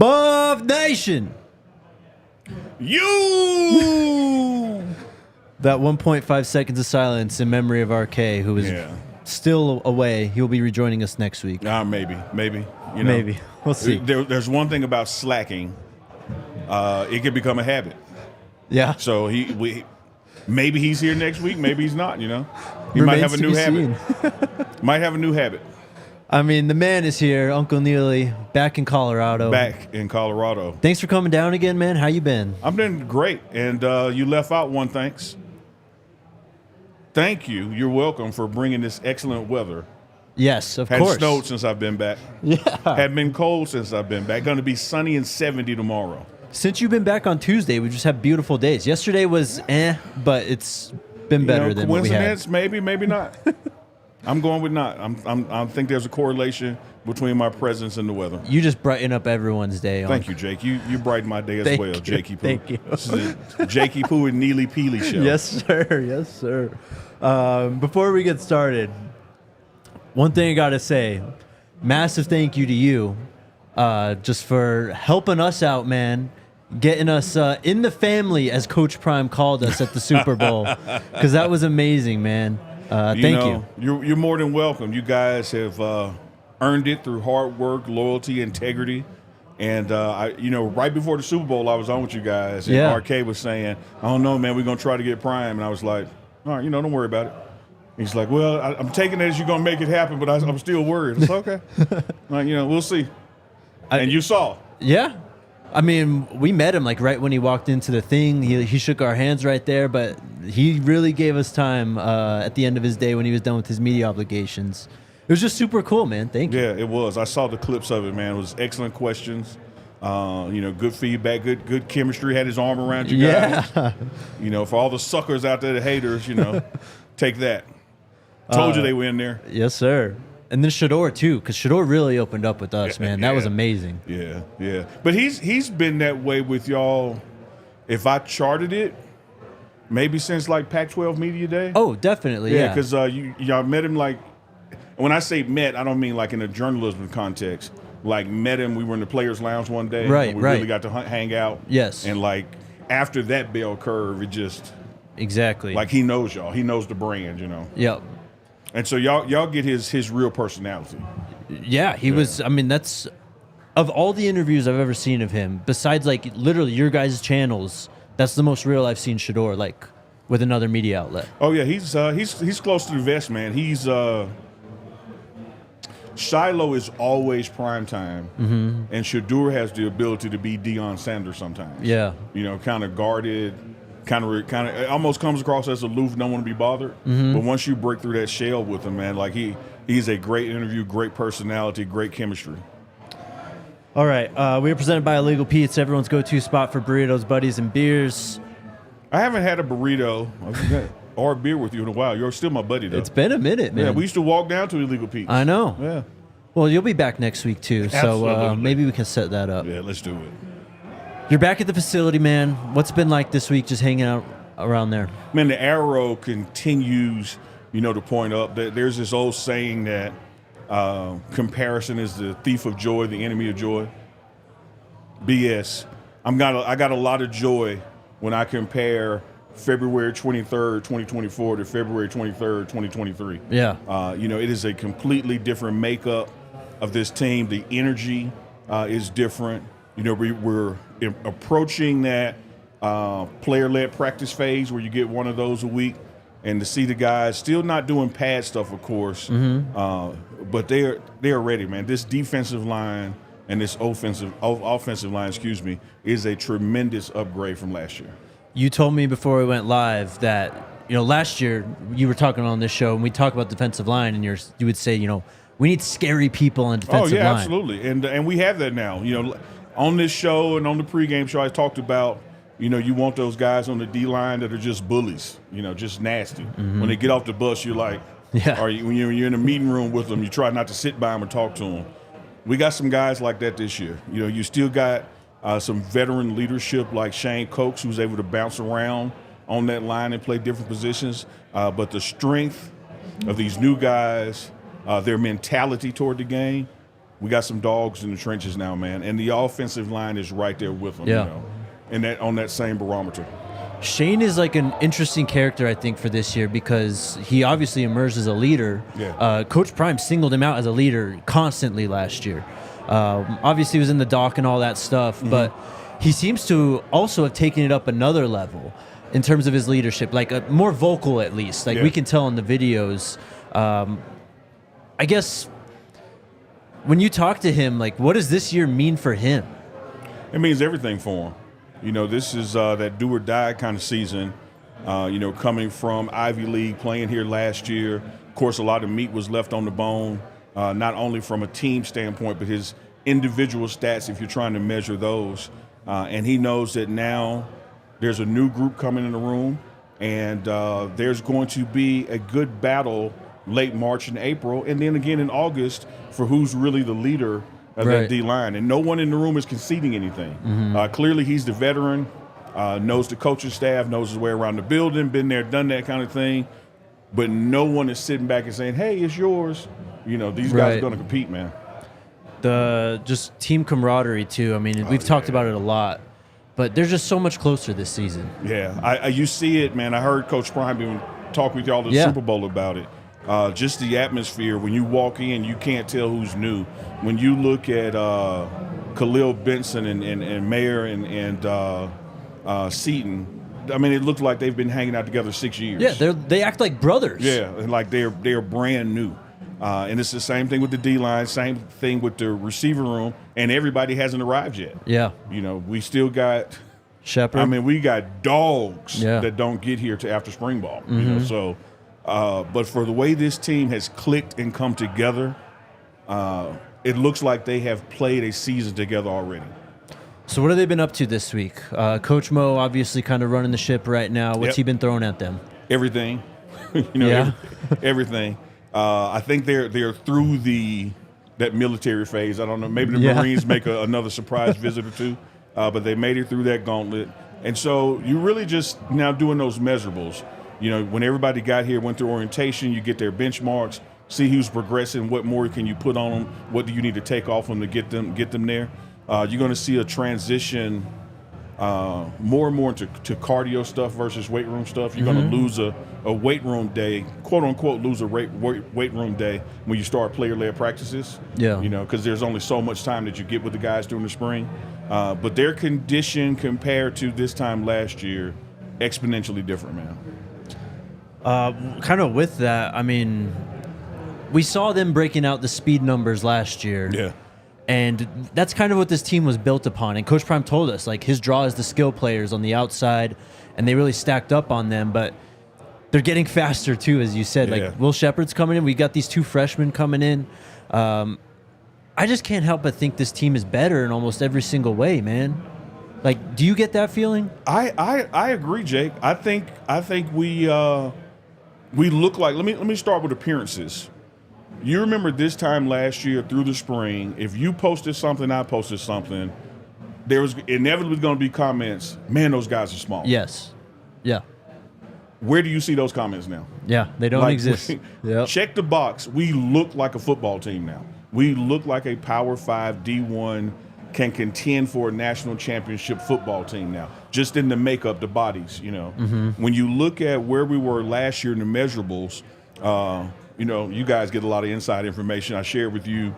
Buff Nation. You. That 1.5 seconds of silence in memory of RK, who is still away. He'll be rejoining us next week. Maybe. You know, maybe. We'll see. There's one thing about slacking. It can become a habit. Yeah. So maybe he's here next week. Maybe he's not, you know. He might have a new habit. Might have a new habit. I mean, the man is here, Uncle Neely, back in Colorado. Thanks for coming down again, man. How you been? I've been great. And you left out one thanks. Thank you. You're welcome for bringing this excellent weather. Yes, of course. Hadn't snowed since I've been back. Yeah. Had been cold since I've been back. Going to be sunny and 70 tomorrow. Since you've been back on Tuesday, we just have beautiful days. Yesterday was but it's been better than what we had. Coincidence? Maybe, maybe not. I'm going with not. I think there's a correlation between my presence and the weather. You just brighten up everyone's day. Thank you, Jake. You brighten my day as well, Jakey Poo. Thank you. This is a Jakey Poo and Neely Peely show. Yes, sir. Yes, sir. Before we get started, one thing I got to say, massive thank you to you just for helping us out, man. Getting us in the family, as Coach Prime called us at the Super Bowl, because that was amazing, man. Thank you. You're more than welcome. You guys have earned it through hard work, loyalty, integrity. And, right before the Super Bowl, I was on with you guys. And RK was saying, I don't know, man, we're going to try to get Prime. And I was like, all right, don't worry about it. He's like, well, I'm taking it as you're going to make it happen, but I'm still worried. It's okay. We'll see. And you saw. Yeah. I mean, we met him right when he walked into the thing. He shook our hands right there, but he really gave us time at the end of his day when he was done with his media obligations. It was just super cool, man. Thank you. Yeah, it was. I saw the clips of it, man. It was excellent questions. Good feedback, good chemistry. Had his arm around you guys. Yeah. For all the suckers out there, the haters, take that. Told you they were in there. Yes, sir. And then Shadur, too, because Shadur really opened up with us, man. That was amazing. Yeah. But he's been that way with y'all, if I charted it, maybe since, Pac-12 Media Day. Oh, definitely, yeah. Because y'all met him, when I say met, I don't mean, in a journalism context. Met him, we were in the Players' Lounge one day. Right, and we really got to hang out. Yes. And, after that bell curve, it just. Exactly. He knows y'all. He knows the brand, Yep. And so y'all get his real personality. Yeah, he was. I mean, that's of all the interviews I've ever seen of him. Besides, literally your guys' channels, that's the most real I've seen Shadur with another media outlet. Oh yeah, he's close to the vest, man. He's Shiloh is always prime time, and Shadur has the ability to be Deion Sanders sometimes. Yeah, kind of guarded. Kind of, it almost comes across as aloof, don't want to be bothered. But once you break through that shell with him, man, he's a great interview, great personality, great chemistry. All right, we are presented by Illegal Pete's, everyone's go-to spot for burritos, buddies, and beers. I haven't had a burrito or a beer with you in a while. You're still my buddy, though. It's been a minute, man. Yeah, we used to walk down to Illegal Pete's. I know. Yeah. Well, you'll be back next week, too, so maybe we can set that up. Yeah, let's do it. You're back at the facility, man. What's it been like this week just hanging out around there? Man, the arrow continues, to point up. There's this old saying that comparison is the thief of joy, the enemy of joy. BS. I got a lot of joy when I compare February 23rd, 2024 to February 23rd, 2023. Yeah. It is a completely different makeup of this team. The energy is different. We're approaching that player-led practice phase where you get one of those a week, and to see the guys still not doing pad stuff, of course, but they're ready, man. This defensive line and this offensive line, is a tremendous upgrade from last year. You told me before we went live that last year you were talking on this show and we talk about defensive line, and you would say we need scary people on defensive line. Oh yeah, absolutely, and we have that now. On this show and on the pregame show, I talked about, you want those guys on the D-line that are just bullies, just nasty. When they get off the bus, you're like, when you're in a meeting room with them, you try not to sit by them and talk to them. We got some guys like that this year. You still got some veteran leadership like Shane Cokes, who's able to bounce around on that line and play different positions. But the strength of these new guys, their mentality toward the game, we got some dogs in the trenches now, man. And the offensive line is right there with them, Yeah. you know, and that on that same barometer. Shane is like an interesting character, I think, for this year because he obviously emerged as a leader. Yeah. Coach Prime singled him out as a leader constantly last year. Obviously, he was in the dock and all that stuff, but he seems to also have taken it up another level in terms of his leadership, like more vocal at least. Like we can tell in the videos. I guess when you talk to him, like, what does this year mean for him? It means everything for him. You know, this is that do or die kind of season. You know, coming from Ivy League, playing here last year. Of course, a lot of meat was left on the bone, not only from a team standpoint, but his individual stats, if you're trying to measure those. And he knows that now there's a new group coming in the room, and there's going to be a good battle late March and April, and then again in August for who's really the leader of that D-line. And no one in the room is conceding anything. Clearly he's the veteran, knows the coaching staff, knows his way around the building, been there, done that kind of thing. But no one is sitting back and saying, hey, it's yours. You know, these guys are going to compete, man. The just team camaraderie, too. I mean, we've talked about it a lot. But they're just so much closer this season. Yeah, you see it, man. I heard Coach Prime even talk with y'all at the Super Bowl about it. Just the atmosphere. When you walk in, you can't tell who's new. When you look at Khalil Benson and Mayer and Seaton, I mean, it looked like they've been hanging out together 6 years. Yeah, they act like brothers. Yeah, and like they're brand new. And it's the same thing with the D-line, same thing with the receiver room, and everybody hasn't arrived yet. Yeah. You know, we still got Shepard. I mean, we got dogs that don't get here to after spring ball. You know, so but for the way this team has clicked and come together, it looks like they have played a season together already. So what have they been up to this week? Coach Mo obviously kind of running the ship right now. What's he been throwing at them? Everything. You know, everything. I think they're through that military phase. I don't know. Maybe the Marines make another surprise visit or two, but they made it through that gauntlet. And so you really just now doing those measurables. You know, when everybody got here, went through orientation, you get their benchmarks, see who's progressing, what more can you put on them, what do you need to take off them to get them there. You're going to see a transition more and more into cardio stuff versus weight room stuff. You're going to lose a weight room day, quote unquote, lose a weight room day when you start player-led practices. Yeah. You know, because there's only so much time that you get with the guys during the spring. But their condition compared to this time last year, exponentially different, man. Kind of with that, I mean, we saw them breaking out the speed numbers last year. Yeah. And that's kind of what this team was built upon. And Coach Prime told us, like, his draw is the skill players on the outside, and they really stacked up on them. But they're getting faster, too, as you said. Like, Will Shepard's coming in. We got these two freshmen coming in. I just can't help but think this team is better in almost every single way, man. Like, do you get that feeling? I agree, Jake. I think we look like. Let me start with appearances. You remember this time last year through the spring, if you posted something, I posted something, there was inevitably going to be comments, man, those guys are small. Yes. Yeah. Where do you see those comments now? Yeah, they don't exist. Check the box. We look like a football team now. We look like a Power 5 D1 can contend for a national championship football team now, just in the makeup, the bodies, you know. When you look at where we were last year in the measurables, you know, you guys get a lot of inside information. I shared with you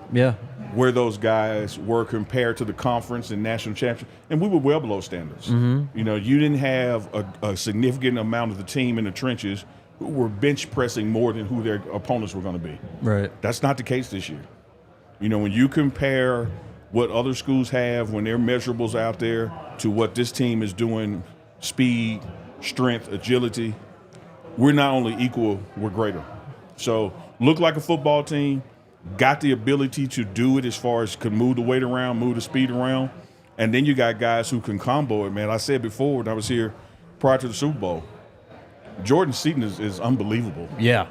where those guys were compared to the conference and national championship, and we were well below standards. You know, you didn't have a significant amount of the team in the trenches who were bench pressing more than who their opponents were going to be. Right. That's not the case this year. You know, when you compare what other schools have when their measurables out there to what this team is doing, speed, strength, agility, we're not only equal, we're greater. So look like a football team, got the ability to do it as far as can move the weight around, move the speed around, and then you got guys who can combo it, man. I said before when I was here prior to the Super Bowl, Jordan Seaton is unbelievable. Yeah.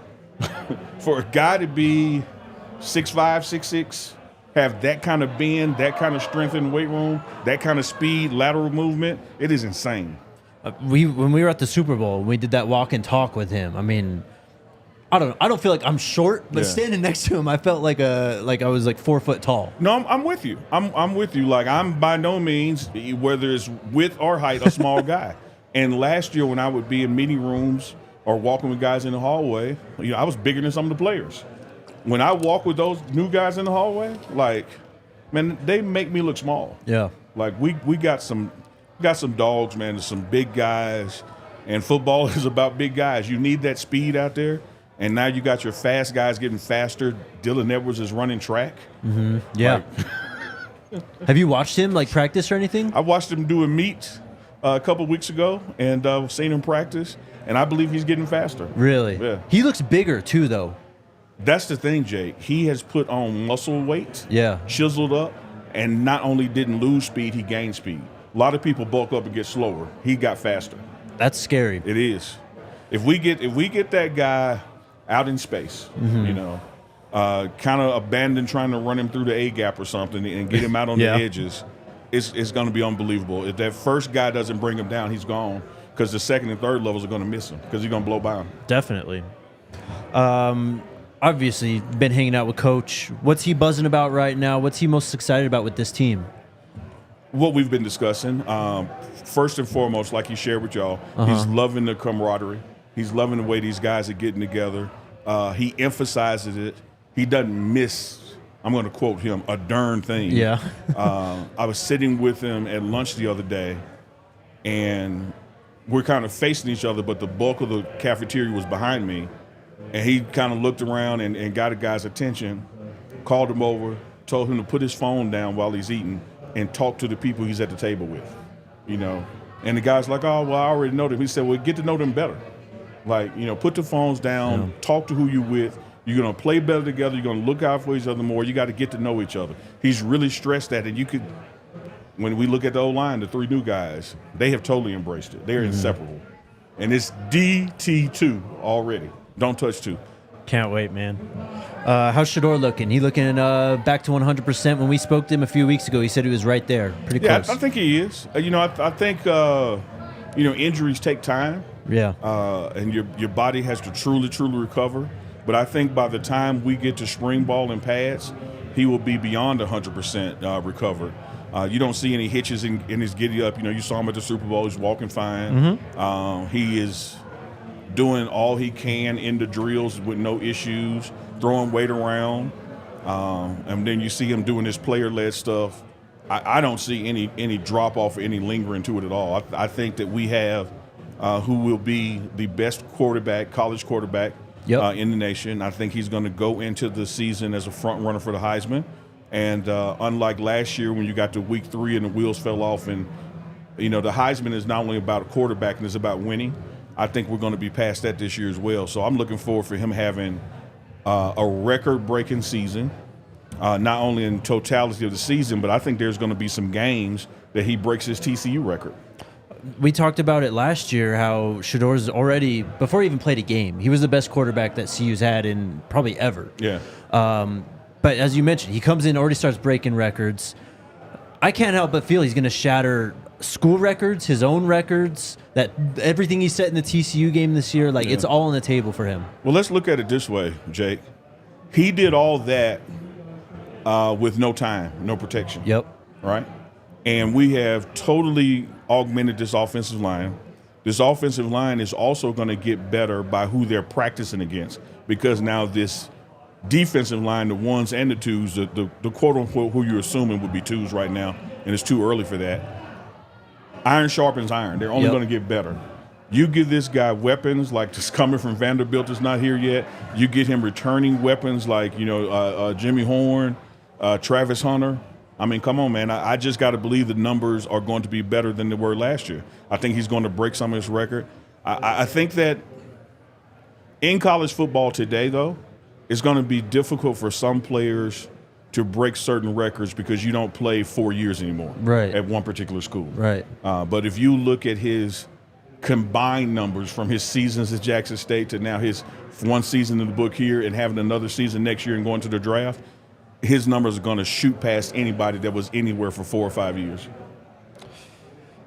For a guy to be 6'5", 6'6", have that kind of bend, that kind of strength in the weight room, that kind of speed, lateral movement, it is insane. When we were at the Super Bowl, we did that walk and talk with him. I mean, I don't feel like I'm short, but Yeah. standing next to him, I felt like I was like 4 foot tall. No, I'm with you. I'm with you. Like, I'm by no means, whether it's width or height, a small guy. And last year when I would be in meeting rooms or walking with guys in the hallway, I was bigger than some of the players. When I walk with those new guys in the hallway, like, man, they make me look small. Yeah. Like, we got some dogs, man. There's some big guys, and football is about big guys. You need that speed out there. And now you got your fast guys getting faster. Dylan Edwards is running track. Mm-hmm. Yeah. Have you watched him like practice or anything? I watched him do a meet a couple weeks ago and seen him practice, and I believe he's getting faster. Really? Yeah. He looks bigger too, though. That's the thing, Jake. He has put on muscle weight, Yeah. chiseled up, and not only didn't lose speed, he gained speed. A lot of people bulk up and get slower. He got faster. That's scary. It is. If we get that guy out in space, kind of abandon trying to run him through the A gap or something and get him out on Yeah. the edges, it's going to be unbelievable. If that first guy doesn't bring him down, he's gone, because the second and third levels are going to miss him because he's going to blow by him. Definitely. Obviously, been hanging out with Coach. What's he buzzing about right now? What's he most excited about with this team? What we've been discussing, first and foremost, like he shared with y'all, he's loving the camaraderie. He's loving the way these guys are getting together. He emphasizes it. He doesn't miss, I'm going to quote him, a darn thing. Yeah. I was sitting with him at lunch the other day, and we're kind of facing each other, but the bulk of the cafeteria was behind me. And he kind of looked around and got a guy's attention, called him over, told him to put his phone down while he's eating and talk to the people he's at the table with, And the guy's like, oh, well, I already know them. He said, well, get to know them better. Like, put the phones down, talk to who you're with. You're going to play better together. You're going to look out for each other more. You got to get to know each other. He's really stressed that. And you could, when we look at the O-line, the three new guys, they have totally embraced it. They're inseparable. And it's DT2 already. Don't touch two. Can't wait, man. How's Shadur looking? He looking back to 100%. When we spoke to him a few weeks ago, he said he was right there, pretty Yeah, close. I think he is. I think injuries take time. Yeah. And your body has to truly recover. But I think by the time we get to spring ball and pads, he will be beyond 100% recovered. You don't see any hitches in his giddy up. You saw him at the Super Bowl. He's walking fine. He is doing all he can in the drills with no issues, throwing weight around. And then you see him doing this player-led stuff. I don't see any drop-off or any lingering to it at all. I think that we have who will be the best college quarterback in the nation. I think he's going to go into the season as a front runner for the Heisman. And unlike last year when you got to week 3 and the wheels fell off, and the Heisman is not only about a quarterback and it's about winning. I think we're going to be past that this year as well. So I'm looking forward for him having a record-breaking season, not only in totality of the season, but I think there's going to be some games that he breaks his TCU record. We talked about it last year, how Shadur's already, before he even played a game, he was the best quarterback that CU's had in probably ever. Yeah. But as you mentioned, he comes in, already starts breaking records. I can't help but feel he's going to shatter school records, his own records, that everything he set in the TCU game this year, it's all on the table for him. Well, let's look at it this way, Jake. He did all that with no time, no protection. Yep. Right? And we have totally augmented this offensive line. This offensive line is also going to get better by who they're practicing against, because now this defensive line, the ones and the twos, the quote-unquote who you're assuming would be twos right now, and it's too early for that. Iron sharpens iron. They're only going to get better. You give this guy weapons like this coming from Vanderbilt is not here yet. You get him returning weapons like, Jimmy Horn, Travis Hunter. I mean, come on, man. I just got to believe the numbers are going to be better than they were last year. I think he's going to break some of his record. I think that in college football today, though, it's going to be difficult for some players to break certain records because you don't play 4 years anymore at one particular school. Right. But if you look at his combined numbers from his seasons at Jackson State to now his one season in the book here and having another season next year and going to the draft, his numbers are going to shoot past anybody that was anywhere for 4 or 5 years.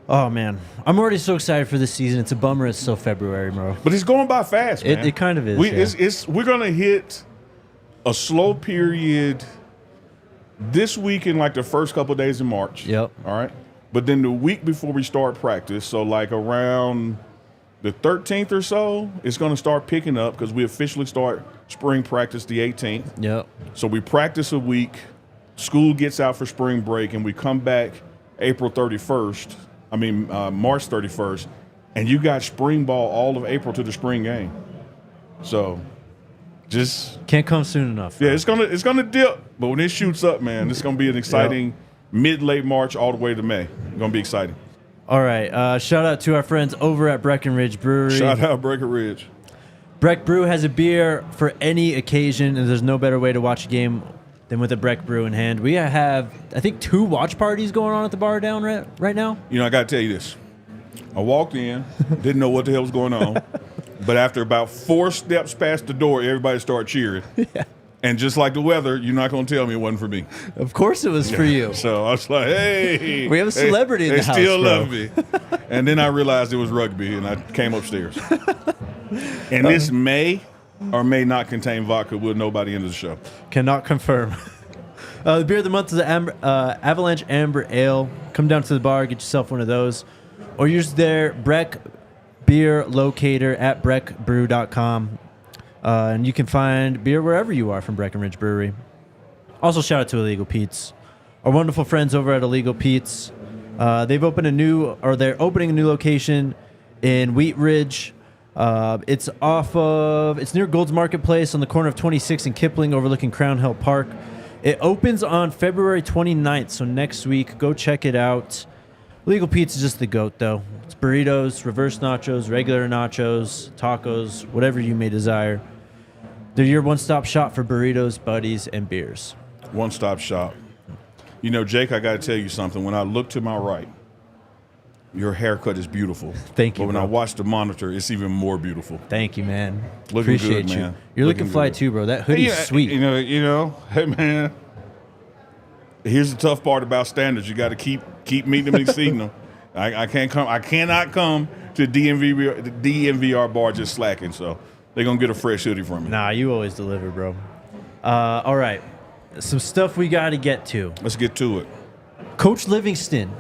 Oh man, I'm already so excited for this season. It's a bummer it's still February, bro. But it's going by fast, man. It kind of is. We're gonna hit a slow period this week in like the first couple of days in March. Yep. All right. But then the week before we start practice, so like around the 13th or so, it's going to start picking up because we officially start spring practice the 18th. Yep. So we practice a week, school gets out for spring break, and we come back March 31st, and you got spring ball all of April to the spring game. So just can't come soon enough. Yeah, it's gonna dip, but when it shoots up, man, it's gonna be an exciting mid-late March all the way to May. It's gonna be exciting. All right, shout out to our friends over at Breckenridge Brewery. Shout out Breckenridge. Breck Brew has a beer for any occasion, and there's no better way to watch a game than with a Breck Brew in hand. We have, I think, 2 watch parties going on at the bar down right now. You know, I got to tell you this. I walked in, didn't know what the hell was going on, but after about 4 steps past the door, everybody started cheering. Yeah. And just like the weather, you're not going to tell me it wasn't for me. Of course it was for you. So I was like, hey. We have a celebrity in the house, They still bro. love me. And then I realized it was rugby, and I came upstairs. And this may or may not contain vodka. We'll know by the end of the show. Cannot confirm. The beer of the month is the Avalanche Amber Ale. Come down to the bar, get yourself one of those. Or use their Breck Beer Locator at breckbrew.com. And you can find beer wherever you are from Breckenridge Brewery. Also, shout out to Illegal Pete's. Our wonderful friends over at Illegal Pete's. They're opening a new location in Wheat Ridge. It's near Gold's Marketplace on the corner of 26 and Kipling overlooking Crown Hill Park. It opens on February 29th, so next week. Go check it out. Illegal Pete's is just the GOAT, though. It's burritos, reverse nachos, regular nachos, tacos, whatever you may desire. They're your one-stop shop for burritos, buddies, and beers. One-stop shop. You know, Jake, I got to tell you something. When I look to my right, your haircut is beautiful. Thank you, But when bro. I watch the monitor, it's even more beautiful. Thank you, man. Looking Appreciate good, you. man. You're looking fly, good. too, bro. That hoodie's Yeah, sweet. You know, hey, man. Here's the tough part about standards. You got to keep meeting them and exceeding them. I cannot come to DMVR bar just slacking, so they're going to get a fresh hoodie from me. Nah, you always deliver, bro. All right. Some stuff we got to get to. Let's get to it. Coach Livingston.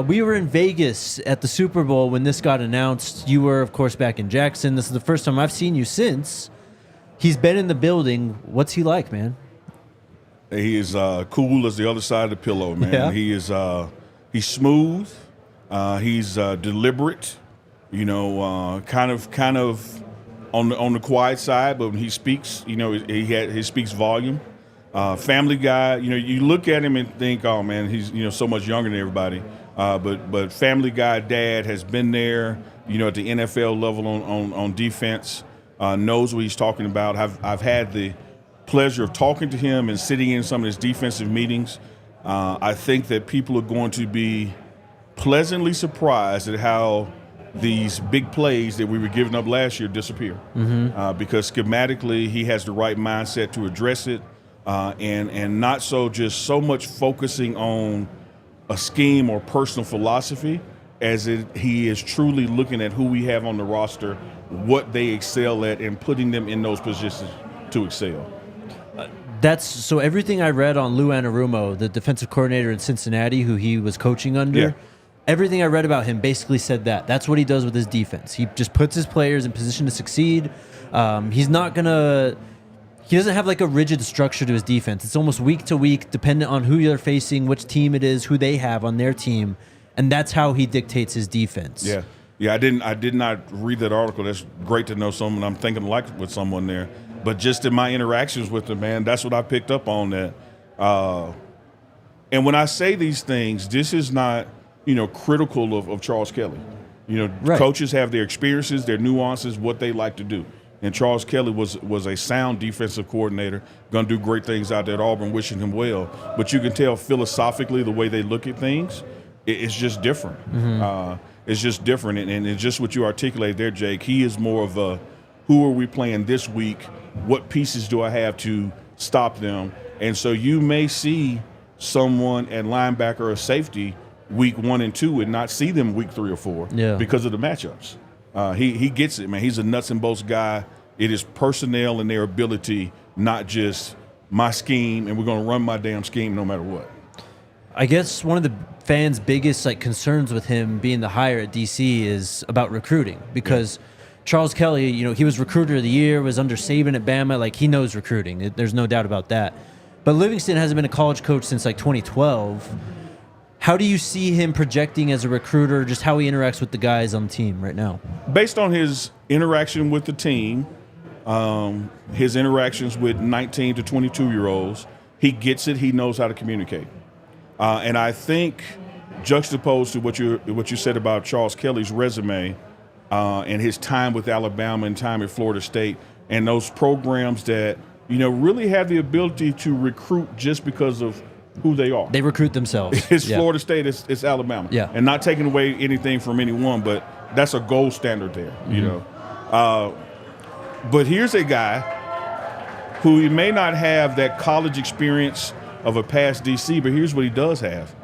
We were in Vegas at the Super Bowl when this got announced. You were, of course, back in Jackson. This is the first time I've seen you since. He's been in the building. What's he like, man? He is cool as the other side of the pillow, man. Yeah. He is he's smooth. He's deliberate. You know, kind of on the quiet side, but when he speaks, you know, he speaks volume. Family guy. You know, you look at him and think, oh man, he's so much younger than everybody. But Family Guy dad has been there. You know, at the NFL level on defense, knows what he's talking about. I've had the pleasure of talking to him and sitting in some of his defensive meetings. I think that people are going to be pleasantly surprised at how these big plays that we were giving up last year disappear. Because schematically he has the right mindset to address it, and not so much focusing on a scheme or personal philosophy as he is truly looking at who we have on the roster, what they excel at, and putting them in those positions to excel. So everything I read on Lou Anarumo, the defensive coordinator in Cincinnati, who he was coaching under, everything I read about him basically said that. That's what he does with his defense. He just puts his players in position to succeed. He doesn't have like a rigid structure to his defense. It's almost week to week, dependent on who you're facing, which team it is, who they have on their team, and that's how he dictates his defense. Yeah. I did not read that article. That's great to know someone. I'm thinking like with someone there. But just in my interactions with him, man, that's what I picked up on that. And when I say these things, this is not, critical of Charles Kelly. Right. Coaches have their experiences, their nuances, what they like to do. And Charles Kelly was a sound defensive coordinator, going to do great things out there at Auburn, wishing him well. But you can tell philosophically the way they look at things, it's just different. It's just different. And it's just what you articulated there, Jake. He is more of a, who are we playing this week? What pieces do I have to stop them? And so you may see someone at linebacker or safety week 1 and 2 and not see them week 3 or 4 because of the matchups. He gets it, man. He's a nuts and bolts guy. It is personnel and their ability, not just my scheme, and we're going to run my damn scheme no matter what. I guess one of the fans' biggest concerns with him being the hire at DC is about recruiting, because Charles Kelly, he was recruiter of the year, was under Saban at Bama. He knows recruiting. There's no doubt about that. But Livingston hasn't been a college coach since 2012. How do you see him projecting as a recruiter, just how he interacts with the guys on the team right now? Based on his interaction with the team, his interactions with 19 to 22-year-olds, he gets it. He knows how to communicate. And I think juxtaposed to what you said about Charles Kelly's resume and his time with Alabama and time at Florida State and those programs that, really have the ability to recruit just because of who they are. They recruit themselves. It's Florida State, it's Alabama. Yeah. And not taking away anything from anyone, but that's a gold standard there, But here's a guy who he may not have that college experience of a past DC, but here's what he does have.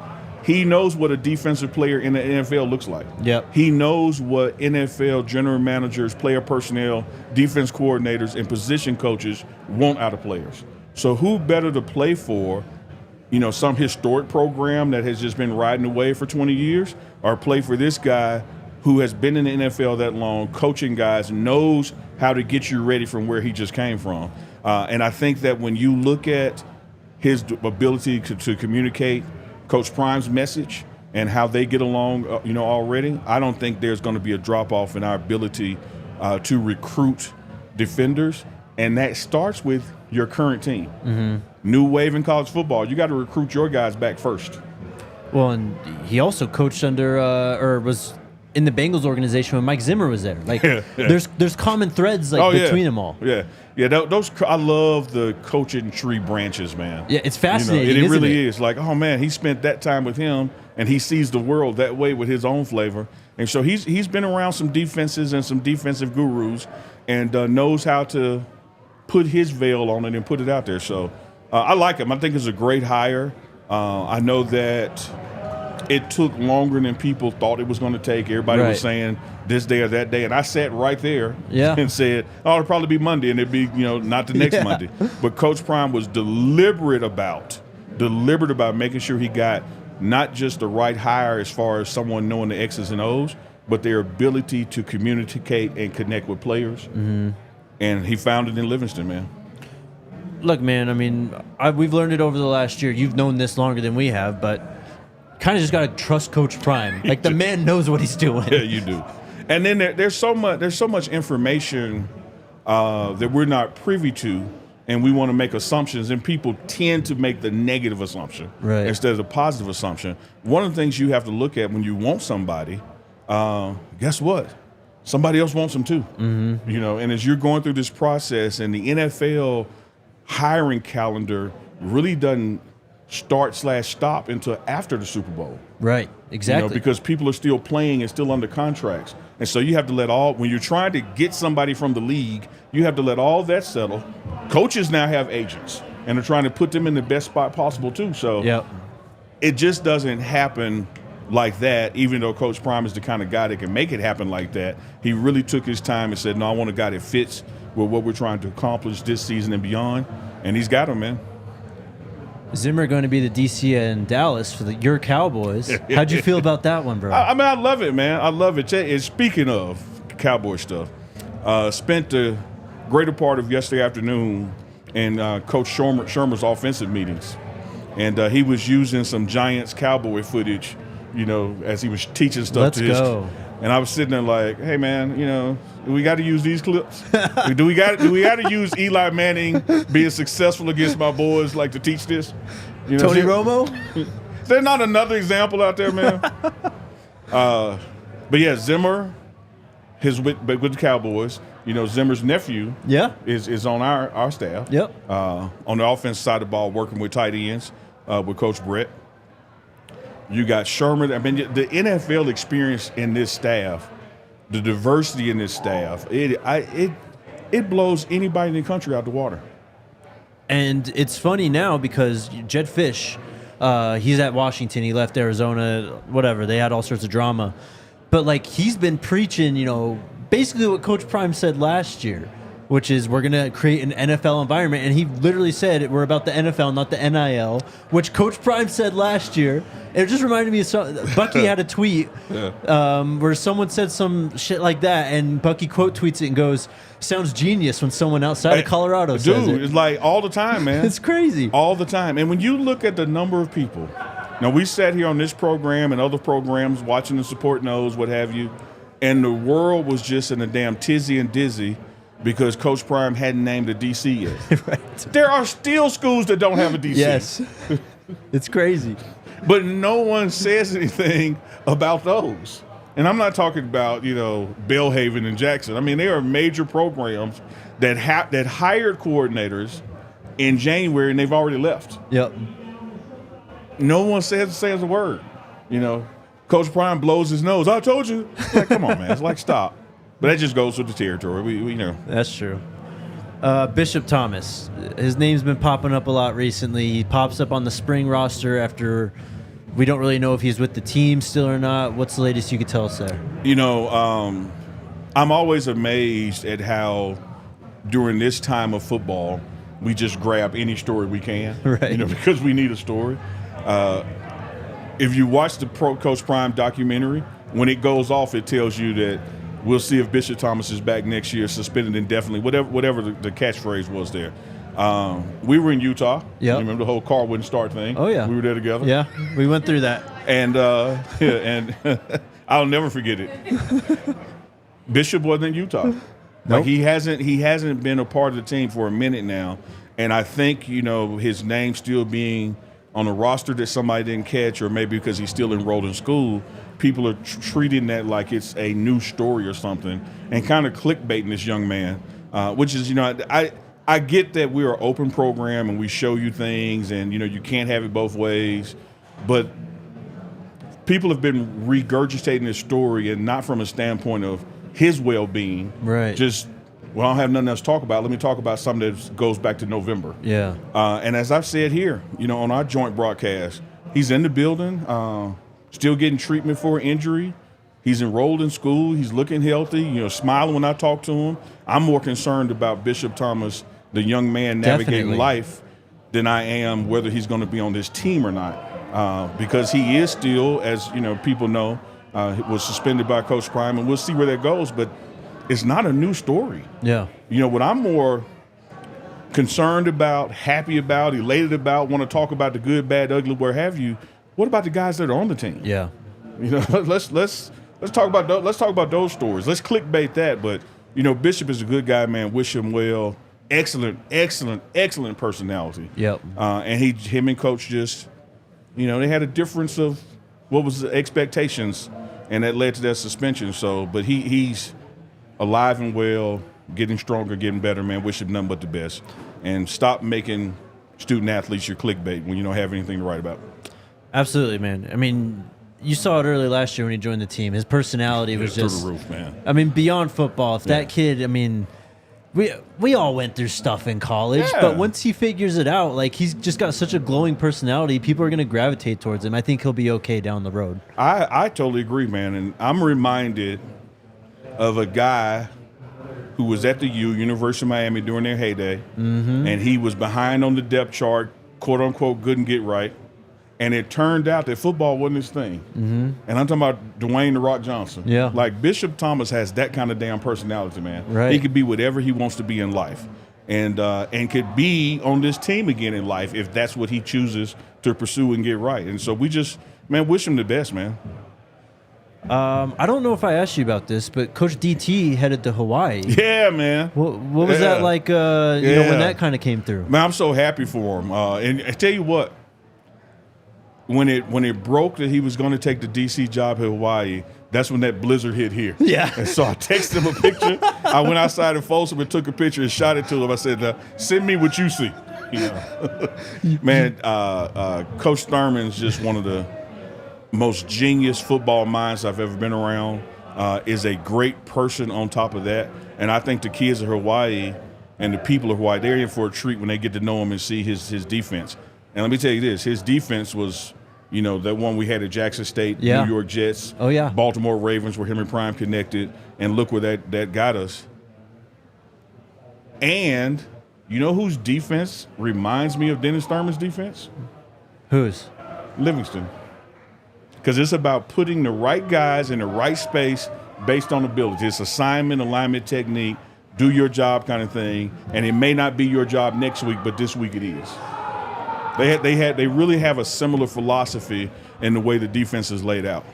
He knows what a defensive player in the NFL looks like. Yep. He knows what NFL general managers, player personnel, defense coordinators, and position coaches want out of players. So who better to play for, some historic program that has just been riding the wave for 20 years, or play for this guy who has been in the NFL that long, coaching guys, knows how to get you ready from where he just came from. And I think that when you look at his ability to communicate Coach Prime's message and how they get along, already, I don't think there's going to be a drop-off in our ability to recruit defenders. And that starts with your current team. Mm-hmm. New wave in college football. You got to recruit your guys back first. Well, and he also coached under or was in the Bengals organization when Mike Zimmer was there. There's common threads between them all. Yeah. Those I love the coaching tree branches, man. Yeah, it's fascinating. It really is. Oh man, he spent that time with him, and he sees the world that way with his own flavor. And so he's been around some defenses and some defensive gurus, and knows how to put his veil on it and put it out there. So I like him. I think it's a great hire. I know that it took longer than people thought it was going to take. Everybody was saying this day or that day. And I sat right there and said, it'll probably be Monday, and it'd be, not the next Monday. But Coach Prime was deliberate about making sure he got not just the right hire as far as someone knowing the X's and O's, but their ability to communicate and connect with players. Mm-hmm. And he found it in Livingston, man. Look, man, I mean, we've learned it over the last year. You've known this longer than we have, but kind of just got to trust Coach Prime. The man knows what he's doing. Yeah, you do. And then there's so much information that we're not privy to, and we want to make assumptions, and people tend to make the negative assumption instead of the positive assumption. One of the things you have to look at when you want somebody, guess what? Somebody else wants them too. Mm-hmm. And as you're going through this process, and the NFL hiring calendar really doesn't start/stop until after the Super Bowl. Right, exactly. Because people are still playing and still under contracts. And so you have to when you're trying to get somebody from the league, you have to let all that settle. Coaches now have agents, and they're trying to put them in the best spot possible too. So it just doesn't happen like that, even though Coach Prime is the kind of guy that can make it happen like that. He really took his time and said, no, I want a guy that fits with what we're trying to accomplish this season and beyond. And he's got him, man. Zimmer going to be the DC in Dallas for your Cowboys. How'd you feel about that one, bro? I love it, man. I love it. And speaking of Cowboy stuff, spent the greater part of yesterday afternoon in Coach Shermer's offensive meetings. And he was using some Giants Cowboy footage, as he was teaching stuff to his. And I was sitting there like, hey, man, do we got to use these clips? do we got to use Eli Manning being successful against my boys to teach this? Tony Romo? Is there not another example out there, man? But yeah, Zimmer, with the Cowboys. Zimmer's nephew is on our staff. Yep. On the offensive side of the ball, working with tight ends with Coach Brett. You got Sherman. I mean, the NFL experience in this staff, the diversity in this staff, it blows anybody in the country out the water. And it's funny now because Jed Fish He's at Washington. He left Arizona. Whatever. They had all sorts of drama. But like he's been preaching, basically what Coach Prime said last year, which is we're going to create an NFL environment. And he literally said we're about the NFL, not the NIL, which Coach Prime said last year. It just reminded me of Bucky had a tweet where someone said some shit like that, and Bucky quote tweets it and goes, sounds genius when someone outside of Colorado says it. Dude, it's like all the time, man. It's crazy. All the time. And when you look at the number of people, now we sat here on this program and other programs watching the Support Knows, what have you, and the world was just in a damn tizzy and dizzy because Coach Prime hadn't named a DC yet. Right. There are still schools that don't have a DC. Yes. It's crazy. But no one says anything about those. And I'm not talking about, Belhaven and Jackson. I mean, there are major programs that hired coordinators in January and they've already left. Yep. No one says a word. Coach Prime blows his nose. I told you. Like, come on, man. It's like, stop. But that just goes with the territory. We know. That's true. Bishop Thomas. His name's been popping up a lot recently. He pops up on the spring roster after we don't really know if he's with the team still or not. What's the latest you could tell us there? I'm always amazed at how during this time of football, we just grab any story we can. Right. Because we need a story. If you watch the Coach Prime documentary, when it goes off, it tells you that we'll see if Bishop Thomas is back next year, suspended indefinitely, whatever the catchphrase was there. We were in Utah. Yeah. Remember the whole car wouldn't start thing? Oh, yeah. We were there together. Yeah, we went through that. And and I'll never forget it. Bishop wasn't in Utah. Nope. Like he hasn't been a part of the team for a minute now. And I think, his name still being on a roster that somebody didn't catch, or maybe because he's still enrolled in school, people are treating that like it's a new story or something and kind of clickbaiting this young man, which is, I get that we're an open program and we show you things and, you can't have it both ways. But people have been regurgitating this story and not from a standpoint of his well-being. Right. Just, I don't have nothing else to talk about. Let me talk about something that goes back to November. Yeah. And as I've said here, on our joint broadcast, he's in the building, still getting treatment for an injury. He's enrolled in school. He's looking healthy, smiling when I talk to him. I'm more concerned about Bishop Thomas, the young man navigating Definitely. life, than I am whether he's going to be on this team or not. Because he is still, as people know, was suspended by Coach Prime, and we'll see where that goes. But it's not a new story. Yeah. What I'm more concerned about, happy about, elated about, want to talk about the good, bad, ugly, where have you. What about the guys that are on the team? Yeah. Let's talk about those stories. Let's clickbait that. But Bishop is a good guy, man. Wish him well. Excellent personality. Yep. And him and Coach just, they had a difference of what was the expectations, and that led to that suspension. So, but he's alive and well, getting stronger, getting better, man. Wish him nothing but the best. And stop making student athletes your clickbait when you don't have anything to write about. Absolutely, man. I mean, you saw it early last year when he joined the team. His personality was just through the roof, man. I mean, beyond football. If that kid, I mean, we all went through stuff in college, but once he figures it out, like he's just got such a glowing personality, people are going to gravitate towards him. I think he'll be okay down the road. I totally agree, man. And I'm reminded of a guy who was at the University of Miami during their heyday, and he was behind on the depth chart, quote unquote, couldn't get right. And it turned out that football wasn't his thing. And I'm talking about Dwayne "The Rock" Johnson. Yeah. Like Bishop Thomas has that kind of damn personality, man. Right. He could be whatever he wants to be in life. And could be on this team again in life if that's what he chooses to pursue and get right. And so we just, man, wish him the best, man. I don't know if I asked you about this, but Coach DT headed to Hawaii. Yeah, man. What was that like, when that kind of came through? Man, I'm so happy for him. And I tell you what, when it broke that he was going to take the DC job in Hawaii, that's when that blizzard hit here. Yeah. And so I texted him a picture. I went outside in Folsom and took a picture and shot it to him. I said, send me what you see. Man, Coach Thurman's just one of the most genius football minds I've ever been around. Is a great person on top of that. And I think the kids of Hawaii and the people of Hawaii, they're in for a treat when they get to know him and see his defense. And let me tell you this, his defense was, that one we had at Jackson State, Yeah. New York Jets, Oh, yeah. Baltimore Ravens, where him and Prime connected, and look where that got us. And you know whose defense reminds me of Dennis Thurman's defense? Whose? Livingston. Because it's about putting the right guys in the right space based on ability. It's assignment, alignment, technique, do your job kind of thing. And it may not be your job next week, but this week it is. They really have a similar philosophy in the way the defense is laid out.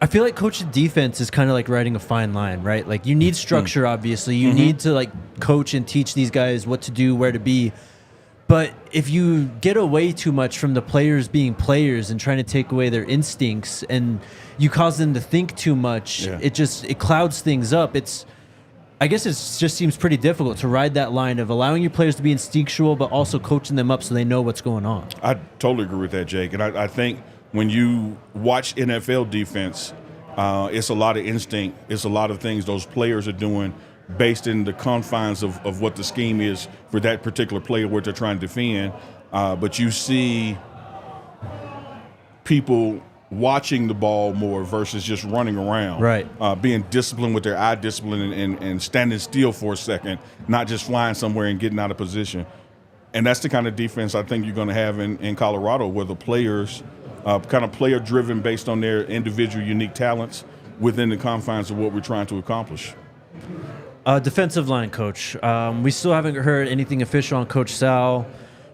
I feel like coaching defense is kind of like riding a fine line, right? Like you need structure, obviously. You need to like coach and teach these guys what to do, where to be. But if you get away too much from the players being players and trying to take away their instincts, and you cause them to think too much, it clouds things up. I guess it just seems pretty difficult to ride that line of allowing your players to be instinctual, but also coaching them up so they know what's going on. I totally agree with that, Jake. And I think when you watch NFL defense, it's a lot of instinct. It's a lot of things those players are doing based in the confines of what the scheme is for that particular player, what they're trying to defend. But you see people watching the ball more versus just running around. Right. Being disciplined with their eye discipline and standing still for a second, not just flying somewhere and getting out of position. And that's the kind of defense I think you're going to have in Colorado, where the players kind of player-driven based on their individual unique talents within the confines of what we're trying to accomplish. Defensive line coach. We still haven't heard anything official on Coach Sal.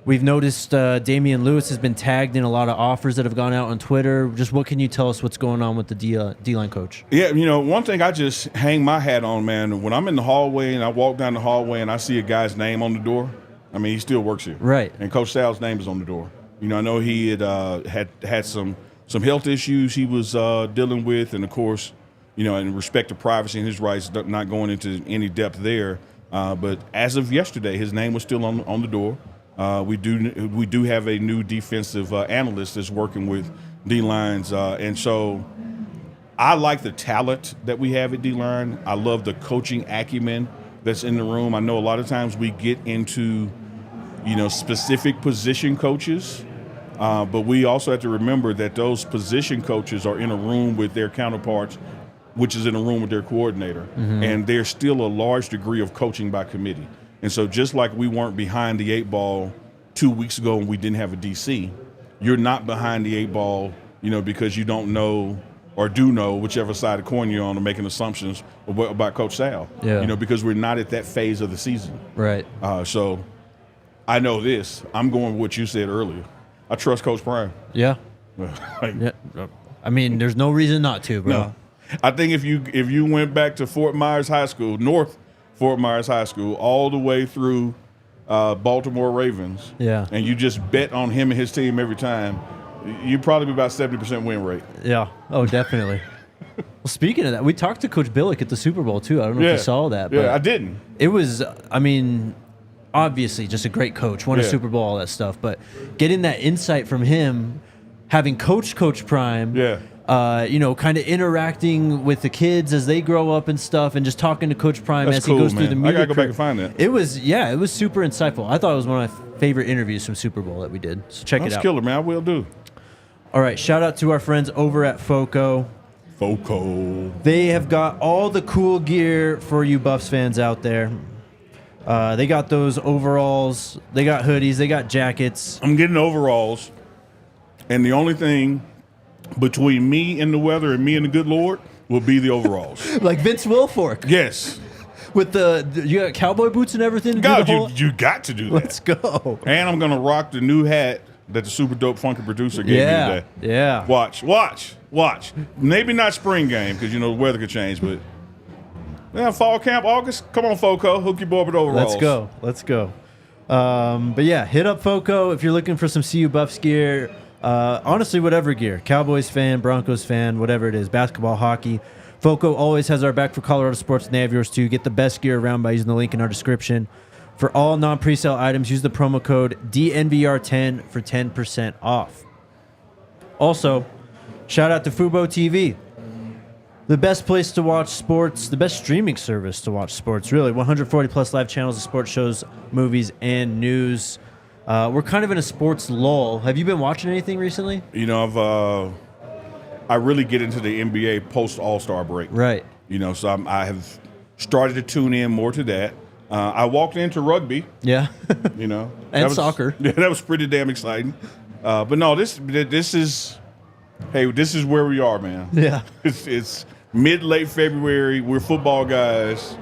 We've noticed Damian Lewis has been tagged in a lot of offers that have gone out on Twitter. Just what can you tell us what's going on with the D-line coach? Yeah, one thing I just hang my hat on, man, when I'm in the hallway and I walk down the hallway and I see a guy's name on the door, I mean, he still works here. Right. And Coach Sal's name is on the door. I know he had some health issues he was dealing with, and of course, in respect to privacy and his rights, not going into any depth there. But as of yesterday, his name was still on the door. We do have a new defensive analyst that's working with D-lines, and so I like the talent that we have at D-line. I love the coaching acumen that's in the room. I know a lot of times we get into specific position coaches. But we also have to remember that those position coaches are in a room with their counterparts, which is in a room with their coordinator. And there's still a large degree of coaching by committee. And so just like we weren't behind the 8 ball 2 weeks ago when we didn't have a DC, you're not behind the 8 ball, because you don't know or do know whichever side of the coin you're on or making assumptions about Coach Sal. Yeah. Because we're not at that phase of the season. Right. So I know this. I'm going with what you said earlier. I trust Coach Prime. Yeah. Yeah. I mean, there's no reason not to, bro. No. I think if you went back to Fort Myers High School, North Fort Myers High School, all the way through Baltimore Ravens, and you just bet on him and his team every time, you'd probably be about 70% win rate. Yeah. Oh, definitely. Well, speaking of that, we talked to Coach Billick at the Super Bowl, too. I don't know if you saw that. But I didn't. It was, obviously just a great coach, won a Super Bowl, all that stuff. But getting that insight from him, having coached Coach Prime, kind of interacting with the kids as they grow up and stuff, and just talking to Coach Prime as he goes through the media. I gotta go back and find that. It was super insightful. I thought it was one of my favorite interviews from Super Bowl that we did. So check it out. That's killer, man. I will do. All right, shout out to our friends over at FOCO. They have got all the cool gear for you Buffs fans out there. They got those overalls, they got hoodies, they got jackets. I'm getting overalls, and the only thing between me and the weather and me and the good Lord will be the overalls. Like Vince Wilfork. Yes. With you got cowboy boots and everything? God, you got to do that. Let's go. And I'm going to rock the new hat that the super dope funky producer gave me today. Yeah. Watch. Maybe not spring game because, the weather could change, but fall camp, August. Come on, FOCO. Hook your boy with overalls. Let's go. But yeah, hit up FOCO if you're looking for some CU Buffs gear. Honestly, whatever gear. Cowboys fan, Broncos fan, whatever it is. Basketball, hockey. FOCO always has our back for Colorado sports, and they have yours too. Get the best gear around by using the link in our description. For all non-presale items, use the promo code DNVR10 for 10% off. Also, shout out to Fubo TV. The best place to watch sports, the best streaming service to watch sports, really. 140 plus live channels of sports shows, movies, and news. We're kind of in a sports lull. Have you been watching anything recently? You know, I really get into the NBA post All-Star break. Right. You know, so I have started to tune in more to that. I walked into rugby. Yeah. You know, and soccer. Yeah, that was pretty damn exciting. But no, this is where we are, man. Yeah. It's mid-late February. We're football guys.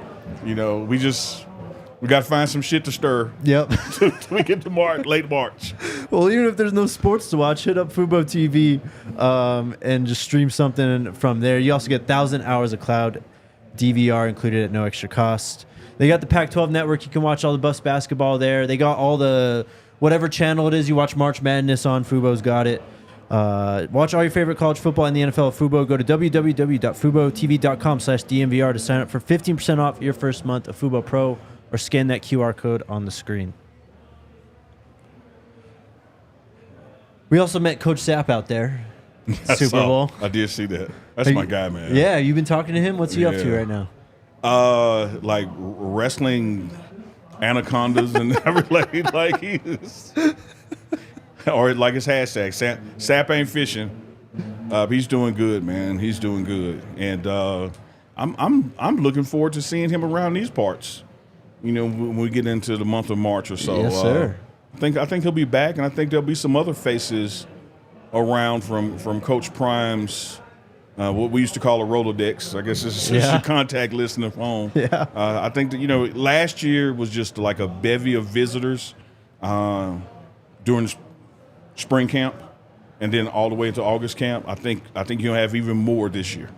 You know, we got to find some shit to stir. Yep. Till we get to late March. Well, even if there's no sports to watch, hit up Fubo TV and just stream something from there. You also get 1,000 hours of cloud DVR included at no extra cost. They got the Pac-12 network. You can watch all the Buffs basketball there. They got all the whatever channel it is you watch March Madness on. Fubo's got it. Watch all your favorite college football in the NFL at Fubo. Go to www.fubotv.com/DNVR to sign up for 15% off your first month of Fubo Pro or scan that QR code on the screen. We also met Coach Sapp out there. Super Bowl. I did see that. That's my guy, man. Yeah, you've been talking to him? What's he up to right now? Like wrestling anacondas and everything. Like he's, or like his hashtag, Sap ain't fishing. He's doing good, man. He's doing good, and I'm looking forward to seeing him around these parts. You know, when we get into the month of March or so. Yes, sir. I think he'll be back, and I think there'll be some other faces around from Coach Prime's. What we used to call a Rolodex. I guess it's your contact list in the phone. Yeah. I think that, you know, last year was just like a bevy of visitors during spring camp and then all the way into August camp. I think you'll have even more this year.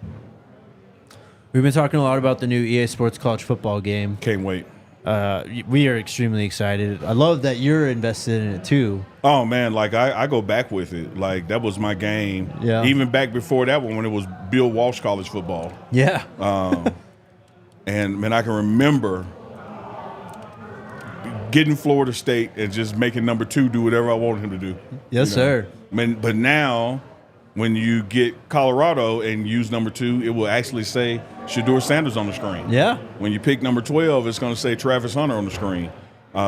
We've been talking a lot about the new EA Sports college football game. Can't wait. We are extremely excited. I love that you're invested in it too. Oh man, like I go back with it. Like that was my game. Yeah. Even back before that one when it was Bill Walsh college football. Yeah. And man, I can remember getting Florida State and just making number 2 do whatever I wanted him to do. Yes, sir. But now, when you get Colorado and use number 2, it will actually say Shadur Sanders on the screen. Yeah. When you pick number 12, it's going to say Travis Hunter on the screen.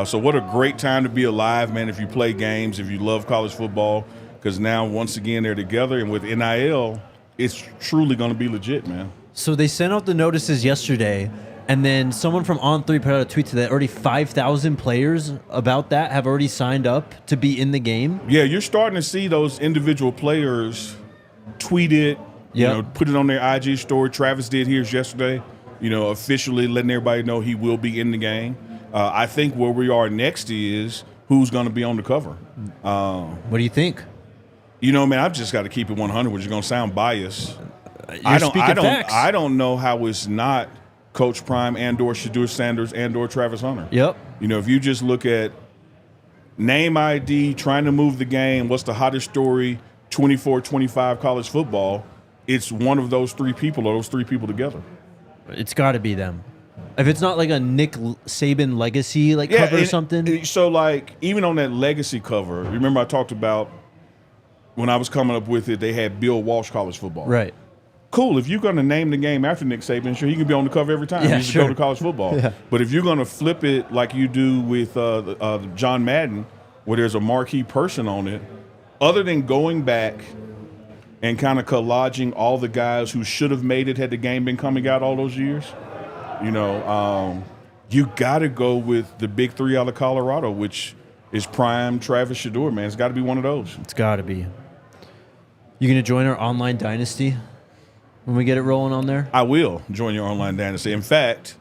So what a great time to be alive, man, if you play games, if you love college football, because now, once again, they're together. And with NIL, it's truly going to be legit, man. So they sent out the notices yesterday, and then someone from On3 put out a tweet that already 5,000 players about that have already signed up to be in the game. Yeah, you're starting to see those individual players tweet it, you know, put it on their IG story. Travis did his yesterday, you know, officially letting everybody know he will be in the game. I think where we are next is who's going to be on the cover. What do you think? You know, man, I've just got to keep it 100, which is going to sound biased. Facts. I don't know how it's not Coach Prime and/or Shadur Sanders and/or Travis Hunter. Yep. You know, if you just look at name ID, trying to move the game, what's the hottest story, 24-25 college football, it's one of those 3 people or those 3 people together. It's got to be them. If it's not like a Nick Saban legacy cover or something. So, like, even on that legacy cover, remember I talked about when I was coming up with it, they had Bill Walsh college football. Right. Cool. If you're going to name the game after Nick Saban, sure, he can be on the cover every time. Yeah, He's go to college football. Yeah. But if you're going to flip it like you do with John Madden, where there's a marquee person on it, other than going back and kind of collaging all the guys who should have made it had the game been coming out all those years, you know, you got to go with the big 3 out of Colorado, which is Prime, Travis, Shadur, man. It's got to be one of those. It's got to be. You going to join our online dynasty when we get it rolling on there? I will join your online dynasty. In fact,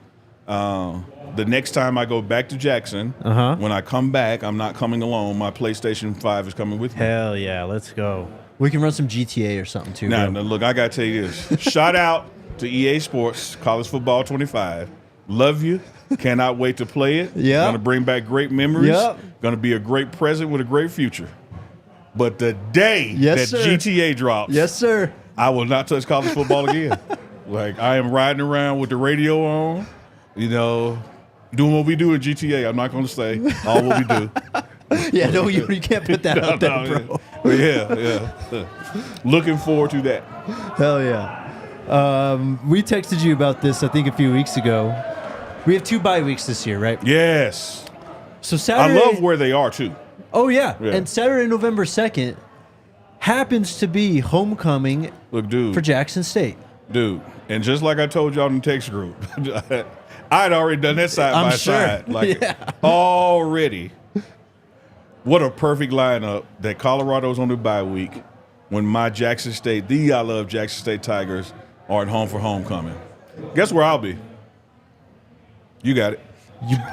the next time I go back to Jackson, when I come back, I'm not coming alone. My PlayStation 5 is coming with me. Hell yeah, let's go. We can run some GTA or something too. Now, look, I got to tell you this. Shout out to EA Sports, College Football 25. Love you. Cannot wait to play it. Yeah. Going to bring back great memories. Yep. Going to be a great present with a great future. But the day GTA drops, yes, sir, I will not touch college football again. Like, I am riding around with the radio on, you know, doing what we do in GTA. I'm not going to say all what we do. Yeah, no, you can't put that out there, bro. Yeah. Looking forward to that. Hell yeah. We texted you about this, I think, a few weeks ago. We have 2 bye weeks this year, right? Yes. So Saturday, I love where they are, too. Oh, yeah. Yeah. And Saturday, November 2nd happens to be homecoming Look, dude. for Jackson State. Dude, and just like I told y'all in the text group, I'd already done that side I'm by sure. side. Like, already. What a perfect lineup that Colorado's on the bye week when my Jackson State, I love Jackson State Tigers, are at home for homecoming. Guess where I'll be? You got it.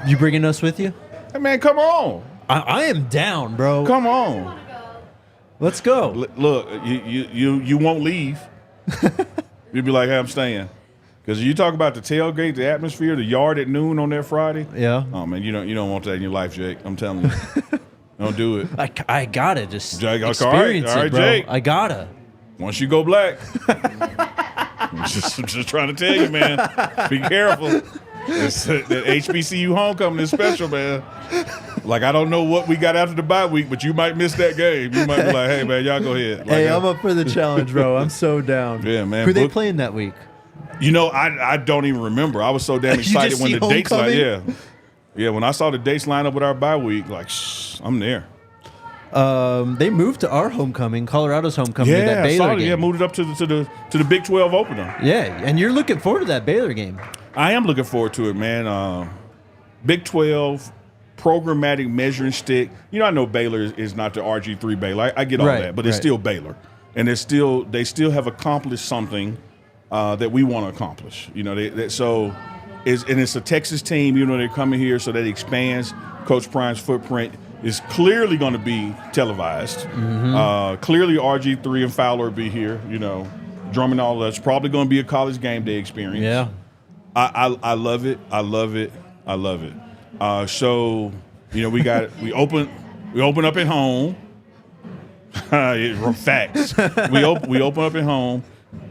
You bringing us with you? Hey, man, come on. I am down, bro. Come on. Let's go. Look, you won't leave. You'll be like, hey, I'm staying. Because you talk about the tailgate, the atmosphere, the yard at noon on that Friday. Yeah. Oh, man, you don't want that in your life, Jake. I'm telling you. Don't do it. I gotta just Jake, experience all right, it, bro. Jake. I gotta. Once you go black. I'm just trying to tell you, man. Be careful. That HBCU homecoming is special, man. Like, I don't know what we got after the bye week, but you might miss that game. You might be like, hey, man, y'all go ahead. Like, Hey, I'm up for the challenge, bro. I'm so down. Yeah, man. Who they playing that week? You know, I don't even remember. I was so damn excited just when see the dates line. homecoming? Yeah, when I saw the dates line up with our bye week, like, I'm there. They moved to our homecoming, Colorado's homecoming, to that I Baylor saw it. game. Yeah, moved it up to the Big 12 opener. Yeah, and you're looking forward to that Baylor game. I am looking forward to it, man. Big 12 programmatic measuring stick. You know, I know Baylor is not the RG3 Baylor. I get all Right, that, but it's right. still Baylor, and they still have accomplished something that we want to accomplish. You know, it's a Texas team. You know, they're coming here, so that expands Coach Prime's footprint. Is clearly going to be televised. Mm-hmm. Clearly, RG3 and Fowler will be here. You know, drumming all that. It's probably going to be a college game day experience. Yeah. I love it. I love it. I love it. So, you know, we open up at home. Facts. We open up at home,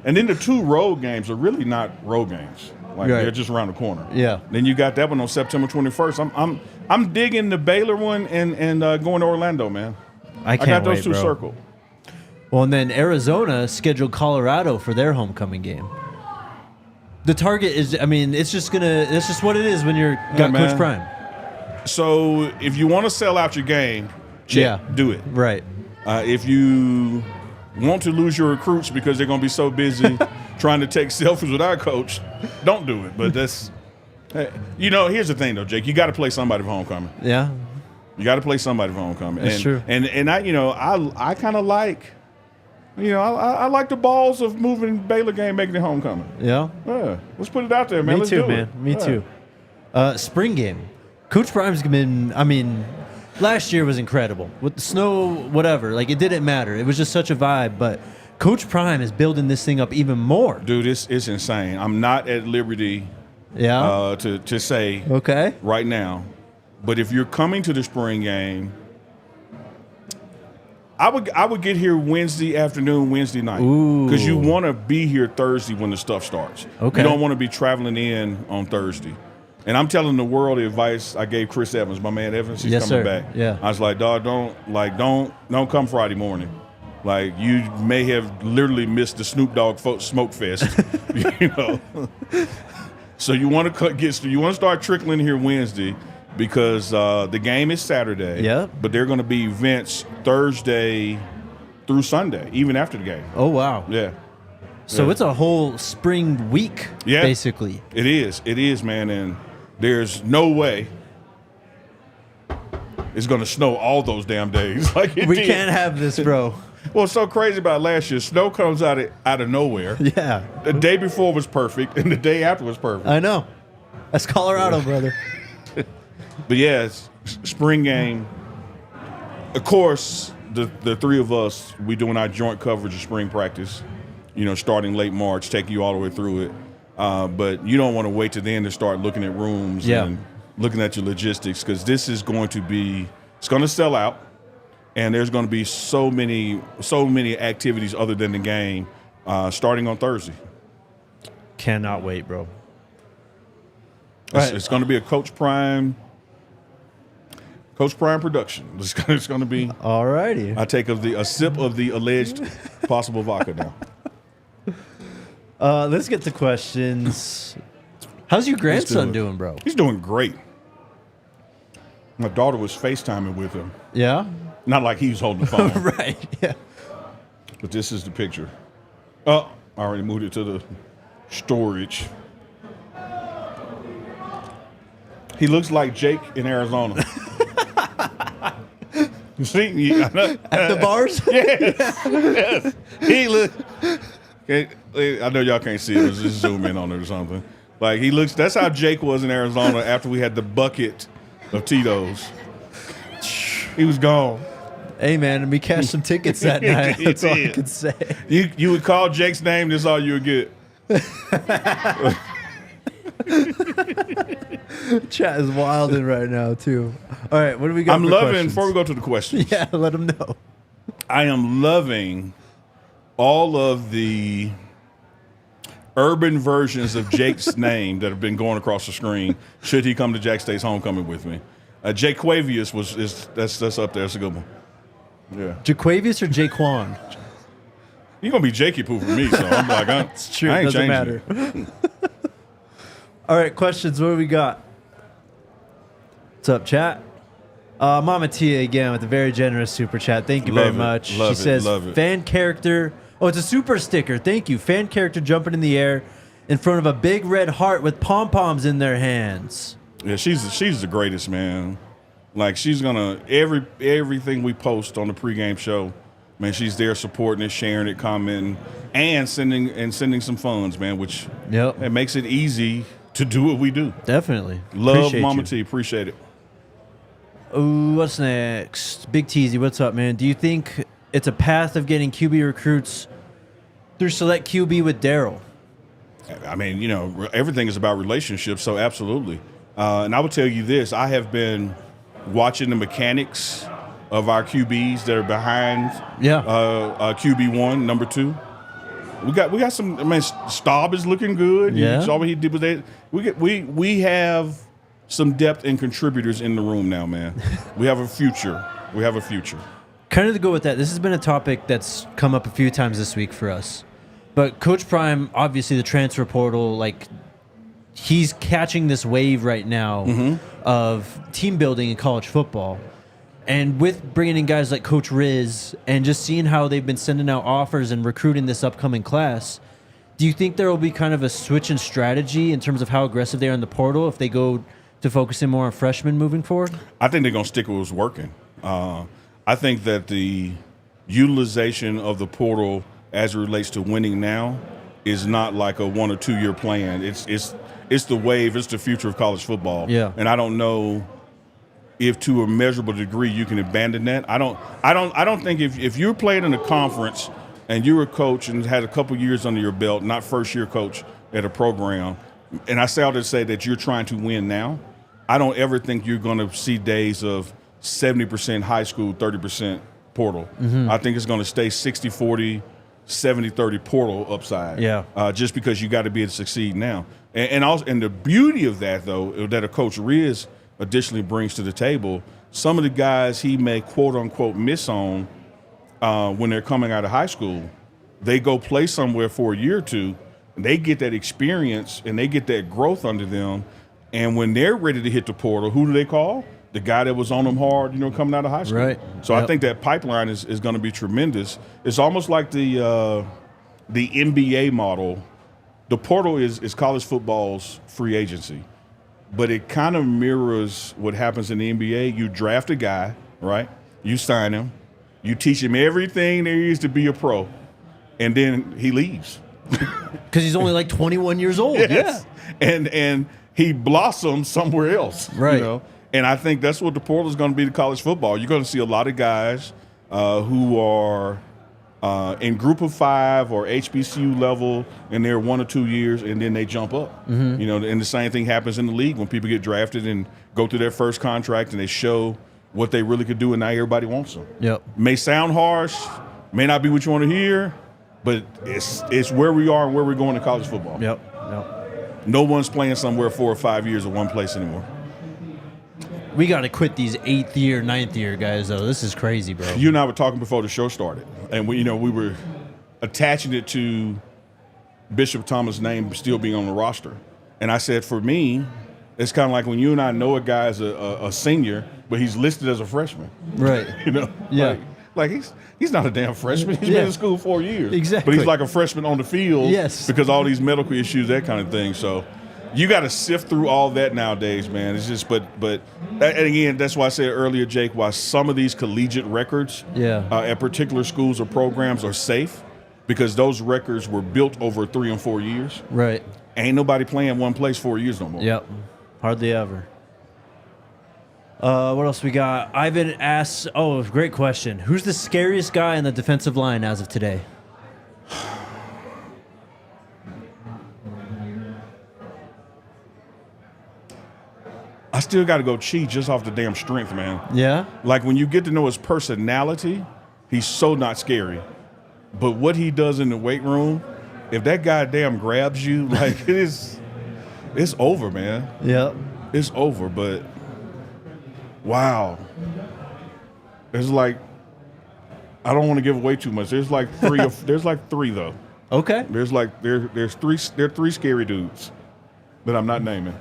and then the 2 road games are really not road games. Like, Right. they're just around the corner. Yeah. Then you got that one on September 21st. I'm digging the Baylor one and going to Orlando, man. I I can't got those wait, two bro. circled. Well, and then Arizona scheduled Colorado for their homecoming game. The target is, I mean, it's just what it is when you're got man. Coach Prime. So if you want to sell out your game, Yeah. do it. Right. If you want to lose your recruits because they're going to be so busy trying to take selfies with our coach, don't do it. But that's, hey, you know, here's the thing though, Jake. You got to play somebody for homecoming. Yeah. You got to play somebody for homecoming. That's true. And I, you know, I kind of like, you know, I like the balls of moving Baylor game, making it homecoming. Yeah. Yeah, let's put it out there, man. Me Let's too, do man. it. Me Yeah. too. Spring game. Coach Prime's been, I mean, last year was incredible. With the snow, whatever. Like, it didn't matter. It was just such a vibe. But Coach Prime is building this thing up even more. Dude, it's insane. I'm not at liberty Yeah. to say Okay. right now, but if you're coming to the spring game, I would get here Wednesday afternoon, Wednesday night, because you want to be here Thursday when the stuff starts. Okay. You don't want to be traveling in on Thursday. And I'm telling the world the advice I gave Chris Evans, my man Evans. He's Yes, coming sir. back. Yeah. I was like, dog, don't come Friday morning. Like, you may have literally missed the Snoop Dogg smoke fest, you know. So you want to start trickling here Wednesday, because the game is Saturday. Yep. But there are going to be events Thursday through Sunday, even after the game. Oh, wow. Yeah. So Yeah. it's a whole spring week, Yeah. basically. It is, man. And there's no way it's going to snow all those damn days. Like it We did. can't have this, bro. What's so crazy about last year, snow comes out of nowhere. Yeah. The day before was perfect, and the day after was perfect. I know. That's Colorado, brother. But yeah, it's spring game. Of course, the three of us, we doing our joint coverage of spring practice, you know, starting late March, taking you all the way through it. But you don't want to wait to the end to start looking at rooms and looking at your logistics, because this is going to be, it's going to sell out, and there's going to be so many activities other than the game starting on Thursday. Cannot wait, bro. It's going to be a Coach Prime production. It's going to be. All righty. I take a sip of the alleged possible vodka now. Let's get to questions. How's your grandson doing, bro? He's doing great. My daughter was FaceTiming with him. Yeah? Not like he was holding the phone. Right, yeah. But this is the picture. Oh, I already moved it to the storage. He looks like Jake in Arizona. You see? At the bars? Yes. He look. I know y'all can't see it. Let's just zoom in on it or something. Like he looks. That's how Jake was in Arizona after we had the bucket of Tito's. He was gone. Hey, man, we cashed some tickets that night. That's all I can say. You would call Jake's name. That's all you would get. Chat is wilding right now, too. All right, what do we got? I'm for loving, questions? before we go to the questions. Yeah, let them know. I am loving all of the urban versions of Jake's name that have been going across the screen. Should he come to Jack State's homecoming with me? Jake Quavius that's up there. That's a good one. Yeah. Jaquavius or Jaquan? You're gonna be Jakey Poo for me, so I'm like, It's true. I It ain't doesn't changing matter. All right, questions. What do we got? What's up, chat? Mama Tia again with a very generous super chat. Thank you very much. She says, fan character. Oh, it's a super sticker. Thank you. Fan character jumping in the air in front of a big red heart with pom-poms in their hands. Yeah, she's the greatest, man. Like she's gonna everything we post on the pregame show, man. She's there supporting it, sharing it, commenting, and sending some funds, man. Which it makes it easy to do what we do. Definitely. Love Appreciate Mama you. T. Appreciate it. Ooh, what's next? Big Teasy, what's up, man? Do you think it's a path of getting QB recruits through select QB with Daryl? I mean, everything is about relationships, so absolutely. And I will tell you this: I have been watching the mechanics of our QBs that are behind QB1, number 2. We got some. I mean, Staub is looking good. Yeah. You saw what he did with that. We have some depth and contributors in the room now, man. We have a future. Kind of to go with that, this has been a topic that's come up a few times this week for us. But Coach Prime, obviously the transfer portal, like he's catching this wave right now of team building in college football. And with bringing in guys like Coach Riz and just seeing how they've been sending out offers and recruiting this upcoming class, do you think there will be kind of a switch in strategy in terms of how aggressive they are in the portal if they go to focusing more on freshmen moving forward? I think they're going to stick with what's working. I think that the utilization of the portal as it relates to winning now is not like a 1 or 2 year plan. It's the wave. It's the future of college football. Yeah. And I don't know if to a measurable degree you can abandon that. I don't think if you're playing in a conference and you're a coach and had a couple years under your belt, not first year coach at a program, and I say all to say that you're trying to win now, I don't ever think you're going to see days of 70% high school, 30% portal. I think it's going to stay 60-40, 70-30 portal upside. Yeah. Just because you got to be able to succeed now. And the beauty of that, though, that a Coach Riz additionally brings to the table, some of the guys he may quote-unquote miss on when they're coming out of high school, they go play somewhere for a year or two, and they get that experience and they get that growth under them. And when they're ready to hit the portal, who do they call? The guy that was on them hard, coming out of high school. Right. So I think that pipeline is going to be tremendous. It's almost like the NBA model. The portal is college football's free agency, but it kind of mirrors what happens in the NBA. You draft a guy, right? You sign him. You teach him everything there is to be a pro, and then he leaves. Because he's only like 21 years old. Yes. Yeah. And he blossoms somewhere else. Right. And I think that's what the portal is going to be to college football. You're going to see a lot of guys who are in group of 5 or HBCU level in their 1 or 2 years, and then they jump up. And the same thing happens in the league when people get drafted and go through their first contract and they show what they really could do, and now everybody wants them. Yep. May sound harsh, may not be what you want to hear, but it's where we are and where we're going in college football. Yep. No one's playing somewhere 4 or 5 years at one place anymore. We got to quit these 8th year, 9th year guys, though. This is crazy, bro. You and I were talking before the show started, and we were attaching it to Bishop Thomas' name still being on the roster. And I said, for me, It's kind of like when you and I know a guy as a senior, but he's listed as a freshman. Right. You know? Yeah. Like he's not a damn freshman. He's been in school 4 years. Exactly. But he's like a freshman on the field. Yes. Because all these medical issues, that kind of thing. So you got to sift through all that nowadays, man. It's just, but and again, that's why I said earlier, Jake, why some of these collegiate records at particular schools or programs are safe, because those records were built over 3 and 4 years. Right. Ain't nobody playing one place 4 years no more. Yep. Hardly ever. What else we got? Ivan asks, great question. Who's the scariest guy in the defensive line as of today? I still got to go Chi just off the damn strength, man. Yeah? Like when you get to know his personality, he's so not scary. But what he does in the weight room, if that guy damn grabs you, like it's over, man. Yep. It's over, but wow. There's like, I don't want to give away too much. There's like three though. Okay. There's three scary dudes that I'm not naming.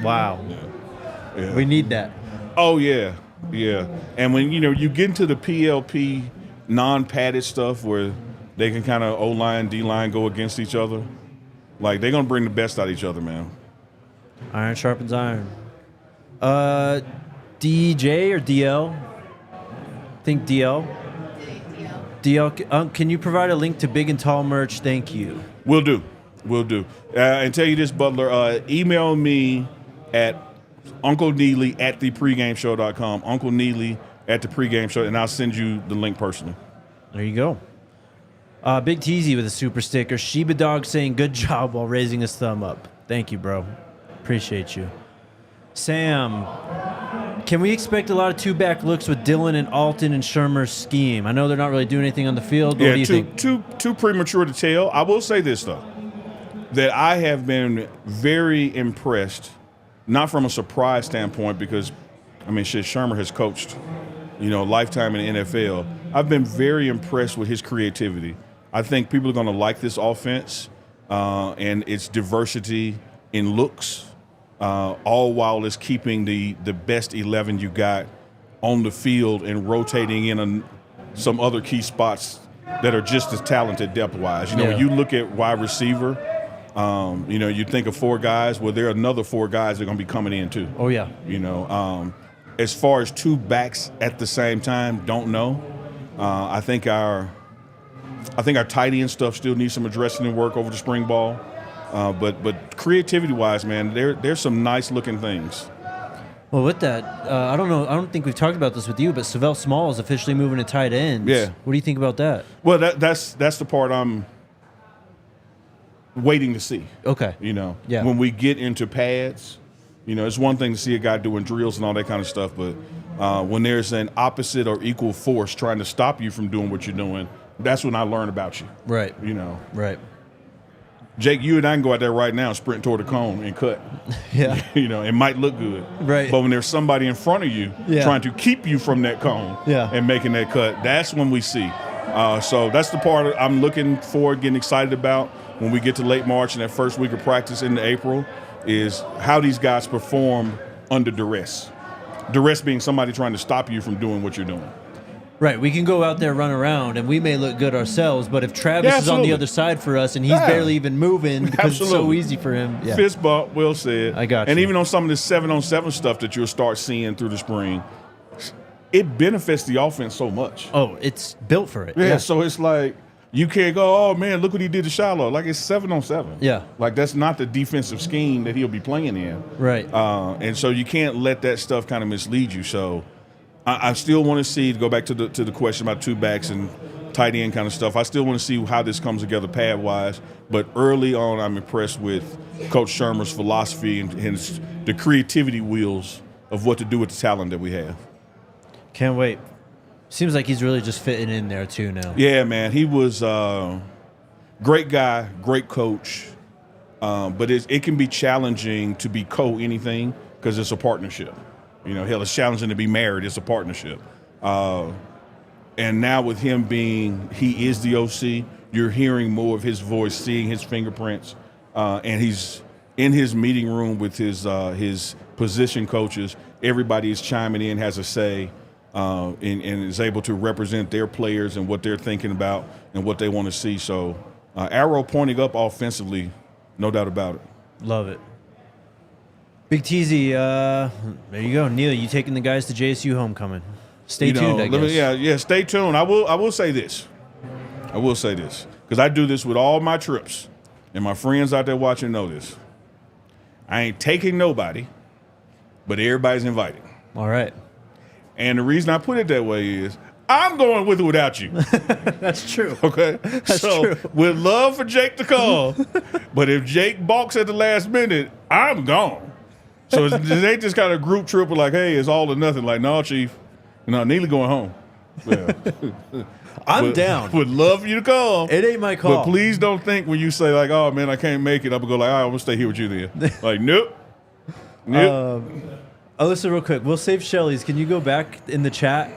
Wow. Yeah. We need that. Oh yeah. Yeah. And when you get into the PLP non-padded stuff where they can kind of O-line, D-line go against each other, like they're gonna bring the best out of each other, man. Iron sharpens iron. DJ or DL? I think DL. DL, can you provide a link to Big and Tall merch? Thank you. Will do. And tell you this, Butler, email me at Uncle Neely at thepregameshow.com, Uncle Neely at thepregameshow, and I'll send you the link personally. There you go. Big Teasy with a super sticker. Sheba Dog saying good job while raising his thumb up. Thank you, bro. Appreciate you. Sam, can we expect a lot of two-back looks with Dylan and Alton and Shermer's scheme? I know they're not really doing anything on the field, but what do you think? Too premature to tell. I will say this, though, that I have been very impressed, not from a surprise standpoint, because, Shermer has coached, lifetime in the NFL. I've been very impressed with his creativity. I think people are going to like this offense and its diversity in looks, all while it's keeping the best 11 you got on the field and rotating in some other key spots that are just as talented depth-wise. When you look at wide receiver, you think of 4 guys. Well, there are another 4 guys that are going to be coming in too. Oh, yeah. As far as 2 backs at the same time, don't know. I think our tight end stuff still needs some addressing and work over the spring ball. But creativity-wise, man, there's some nice-looking things. Well, with that, I don't know. I don't think we've talked about this with you, but Savell Small is officially moving to tight ends. Yeah. What do you think about that? Well, that's the part I'm waiting to see. Okay. Yeah. When we get into pads, it's one thing to see a guy doing drills and all that kind of stuff, but when there's an opposite or equal force trying to stop you from doing what you're doing, that's when I learn about you. Right. Right. Jake, you and I can go out there right now and sprint toward the cone and cut. Yeah. It might look good. Right. But when there's somebody in front of you trying to keep you from that cone and making that cut, that's when we see. So that's the part I'm looking forward, getting excited about when we get to late March and that first week of practice into April, is how these guys perform under duress. Duress being somebody trying to stop you from doing what you're doing. Right, we can go out there, run around, and we may look good ourselves, but if Travis is on the other side for us and he's barely even moving because it's so easy for him. Yeah. Fist bump, Will said. I got you. And even on some of this 7-on-7 stuff that you'll start seeing through the spring, it benefits the offense so much. Oh, it's built for it. Yeah, so it's like you can't go, oh, man, look what he did to Shiloh. Like, it's 7-on-7. Yeah. Like, that's not the defensive scheme that he'll be playing in. Right. And so you can't let that stuff kind of mislead you. So I still want to see, to go back to the question about 2 backs and tight end kind of stuff, I still want to see how this comes together pad-wise. But early on, I'm impressed with Coach Shermer's philosophy and the creativity wheels of what to do with the talent that we have. Can't wait. Seems like he's really just fitting in there too now. Yeah, man. He was great guy, great coach. But it can be challenging to be co-anything because it's a partnership. Hell, it's challenging to be married. It's a partnership. And now with him he is the OC, you're hearing more of his voice, seeing his fingerprints, and he's in his meeting room with his position coaches, everybody is chiming in, has a say, and is able to represent their players and what they're thinking about and what they want to see. So arrow pointing up offensively, no doubt about it. Love it. Big Teasy, there you go. Neil, you taking the guys to JSU homecoming. Stay tuned, I guess. Yeah, stay tuned. I will say this. Because I do this with all my trips, and my friends out there watching know this. I ain't taking nobody, but everybody's invited. All right. And the reason I put it that way is I'm going with or without you. That's true. Okay? That's true. We'd love for Jake to come, but if Jake balks at the last minute, I'm gone. So they just kind of group trip with like, hey, it's all or nothing. Like, no, Chief. No, Neely going home. Yeah. I'm down. Would love for you to come. It ain't my call. But please don't think when you say like, oh man, I can't make it, I'm gonna go like, all right, I'm gonna stay here with you then. Like, nope. Alyssa, real quick, we'll save Shelly's. Can you go back in the chat?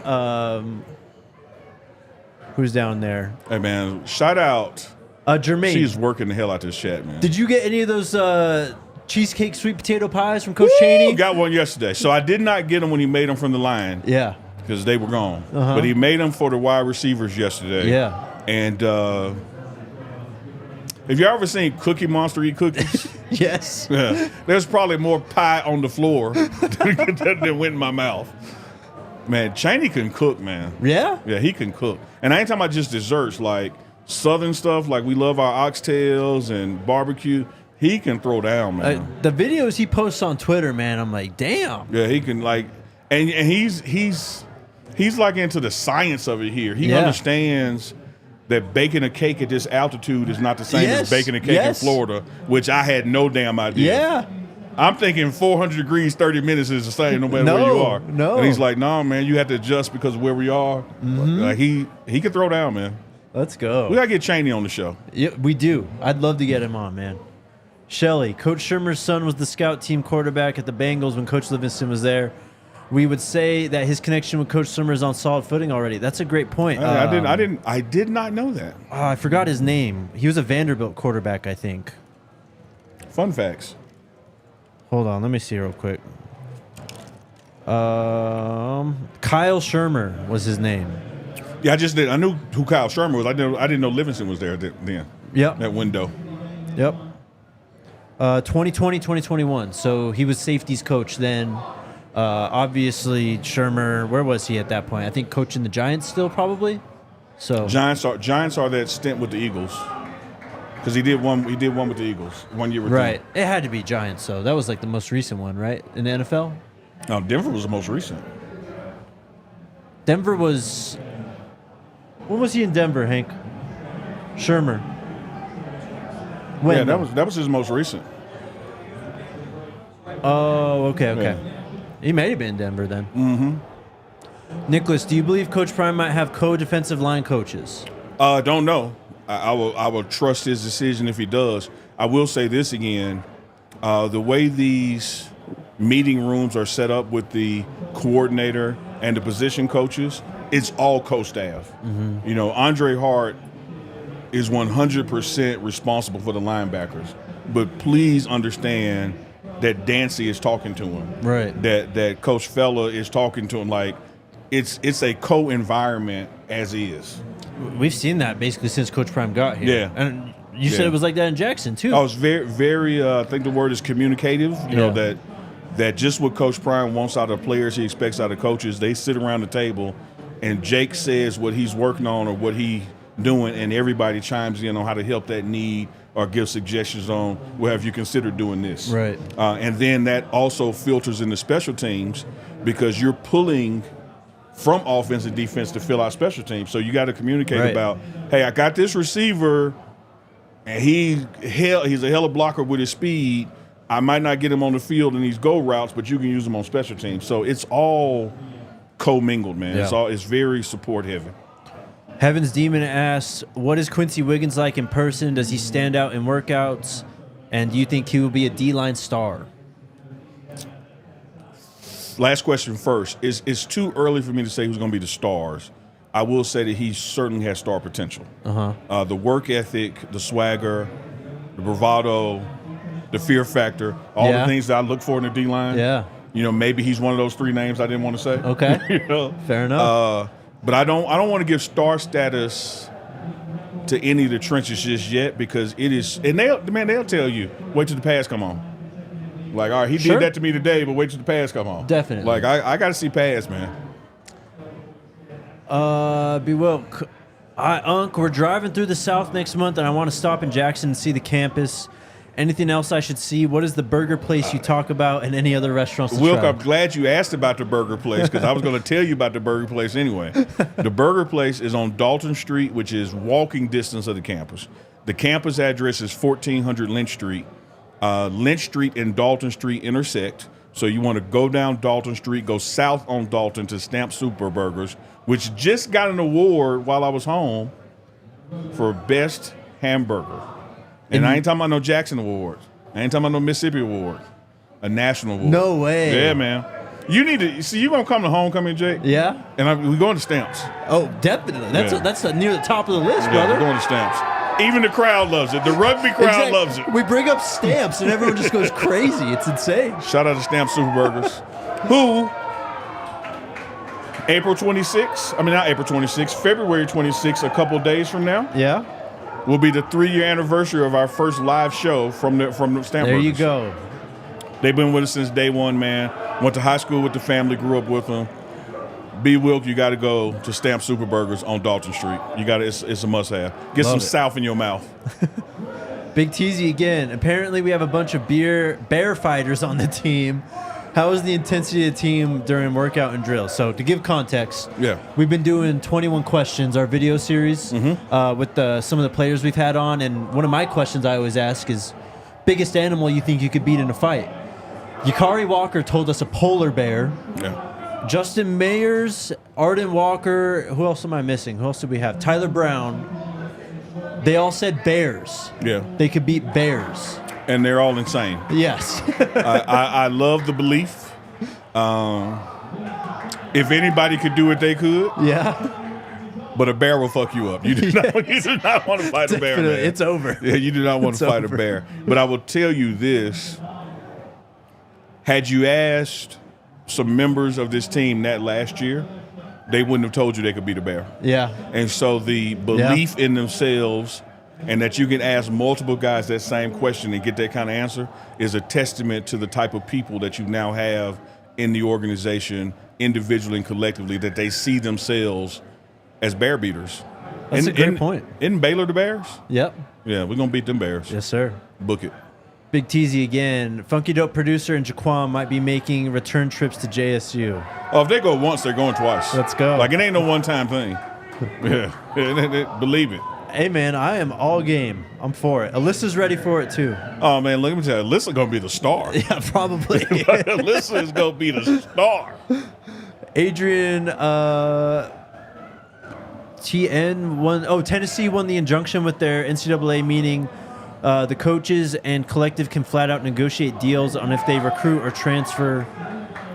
Who's down there? Hey man, shout out. Jermaine. She's working the hell out this chat, man. Did you get any of those cheesecake sweet potato pies from Coach Chaney? Got one yesterday. So I did not get them when he made them from the line. Yeah. Because they were gone. But he made them for the wide receivers yesterday. Yeah. And have you ever seen Cookie Monster eat cookies? Yes. Yeah. There's probably more pie on the floor than went in my mouth. Man, Chaney can cook, man. Yeah? Yeah, he can cook. And I ain't talking about just desserts, like Southern stuff, like we love our oxtails and barbecue. He can throw down, man. The videos he posts on Twitter, man, I'm like, damn. Yeah, he can like, and he's like into the science of it here. He understands that baking a cake at this altitude is not the same as baking a cake in Florida, which I had no damn idea. Yeah. I'm thinking 400 degrees, 30 minutes is the same no matter where you are. No. And he's like, no, man, you have to adjust because of where we are. Like he can throw down, man. Let's go. We got to get Chaney on the show. Yeah, we do. I'd love to get him on, man. Shelly, Coach Shermer's son was the scout team quarterback at the Bengals when Coach Livingston was there. We would say that his connection with Coach Shermer is on solid footing already. That's a great point. I did not know that. I forgot his name. He was a Vanderbilt quarterback, I think. Fun facts. Hold on, let me see real quick. Kyle Shermer was his name. Yeah, I knew who Kyle Shermer was. I didn't know Livingston was there then. Yep. That window. Yep. 2020, 2021. So he was safeties coach then. Obviously, Shermer, where was he at that point? I think coaching the Giants still probably. So Giants are that stint with the Eagles. Because he did one with the Eagles 1 year with right. Them. It had to be Giants, though. That was like the most recent one, right? In the NFL? No, Denver was the most recent. Denver was... When was he in Denver, Hank? Shermer. When? Yeah, that was his most recent. Oh, okay. Yeah. He may have been in Denver then. Mm-hmm. Nicholas, do you believe Coach Prime might have co-defensive line coaches? Don't know. I will trust his decision if he does. I will say this again. The way these meeting rooms are set up with the coordinator and the position coaches, it's all co-staff. Mm-hmm. You know, Andre Hart is 100% responsible for the linebackers. But please understand that Dancy is talking to him. Right. That Coach Fella is talking to him. Like, it's a co-environment as is. We've seen that basically since Coach Prime got here. Yeah. And you said it was like that in Jackson, too. I was very, very, I think the word is communicative. You know, that just what Coach Prime wants out of players, he expects out of coaches. They sit around the table, and Jake says what he's working on or what he's doing, and everybody chimes in on how to help that need or give suggestions on, well, have you considered doing this? Right. And then that also filters into special teams because you're pulling from offense and defense to fill out special teams. So you got to communicate about, hey, I got this receiver, and he's a hella blocker with his speed. I might not get him on the field in these go routes, but you can use him on special teams. So it's all commingled, man. Yeah. It's very support heavy. Heaven's Demon asks, what is Quincy Wiggins like in person? Does he stand out in workouts? And do you think he will be a D-line star? Last question first. It's too early for me to say who's going to be the stars. I will say that he certainly has star potential. The work ethic, the swagger, the bravado, the fear factor, all the Yeah. things that I look for in the D-line. Yeah. Maybe he's one of those 3 names I didn't want to say. Okay. Fair enough. But I don't want to give star status to any of the trenches just yet, because it is, and they'll tell you, wait till the pass come on. Like, all right, he Sure. did that to me today, but wait till the pass come on. Definitely. Like, I got to see pass, man. Unc, we're driving through the South next month, and I want to stop in Jackson and see the campus. Anything else I should see? What is the burger place you talk about, and any other restaurants to Wilk, try? I'm glad you asked about the burger place, because I was going to tell you about the burger place anyway. The burger place is on Dalton Street, which is walking distance of the campus. The campus address is 1400 Lynch Street. Lynch Street and Dalton Street intersect. So you want to go down Dalton Street, go south on Dalton to Stamp Super Burgers, which just got an award while I was home for best hamburger. And I ain't talking about no Jackson Awards. I ain't talking about no Mississippi Award. A national award. No way. Yeah, man. You need to see. You gonna come to homecoming, Jake? Yeah. And we going to Stamps. Oh, definitely. That's near the top of the list, Yeah, brother. we're going to Stamps. Even the crowd loves it. The rugby crowd Exactly. loves it. We bring up Stamps, and everyone just goes crazy. It's insane. Shout out to Stamp Super Burgers, who April 26th, not April 26th, February 26th, a couple days from now, Yeah. will be the 3-year anniversary of our first live show from the Stamp There Burgers. you go. They've been with us since day one, man. Went to high school with the family, grew up with them. B. Wilk, you got to go to Stamp Super Burgers on Dalton Street. You got it's a must-have. Get Love some it. South in your mouth. Big Teasy again. Apparently, we have a bunch of bear fighters on the team. How is the intensity of the team during workout and drill? So, to give context, Yeah. we've been doing 21 questions, our video series, with some of the players we've had on. And one of my questions I always ask is, biggest animal you think you could beat in a fight? Yakari Walker told us a polar bear. Yeah. Justin Mayers, Arden Walker, who else am I missing? Who else do we have? Tyler Brown. They all said bears. Yeah. They could beat bears. And they're all insane. Yes. I love the belief. If anybody could do it, they could. Yeah. But a bear will fuck you up. You do not want to fight a bear, man. It's over. Yeah, you do not want to It's fight over. a bear. But I will tell you this. Had you asked some members of this team that last year, they wouldn't have told you they could beat a bear. Yeah. And so the belief in themselves and that you can ask multiple guys that same question and get that kind of answer is a testament to the type of people that you now have in the organization, individually and collectively, that they see themselves as bear beaters. That's a great point. Isn't Baylor the Bears? Yep. Yeah, we're going to beat them Bears. Yes, sir. Book it. Big Teasy again. Funky Dope producer and Jaquan might be making return trips to JSU. Oh, if they go once, they're going twice. Let's go. Like, it ain't no one-time thing. Yeah. Believe it. Hey, man, I am all game. I'm for it. Alyssa's ready for it, too. Oh, man, let me tell you, Alyssa's going to be the star. Yeah, probably. Alyssa is going to be the star. Adrian, TN won. Oh, Tennessee won the injunction with their NCAA meeting. The coaches and collective can flat out negotiate deals on if they recruit or transfer.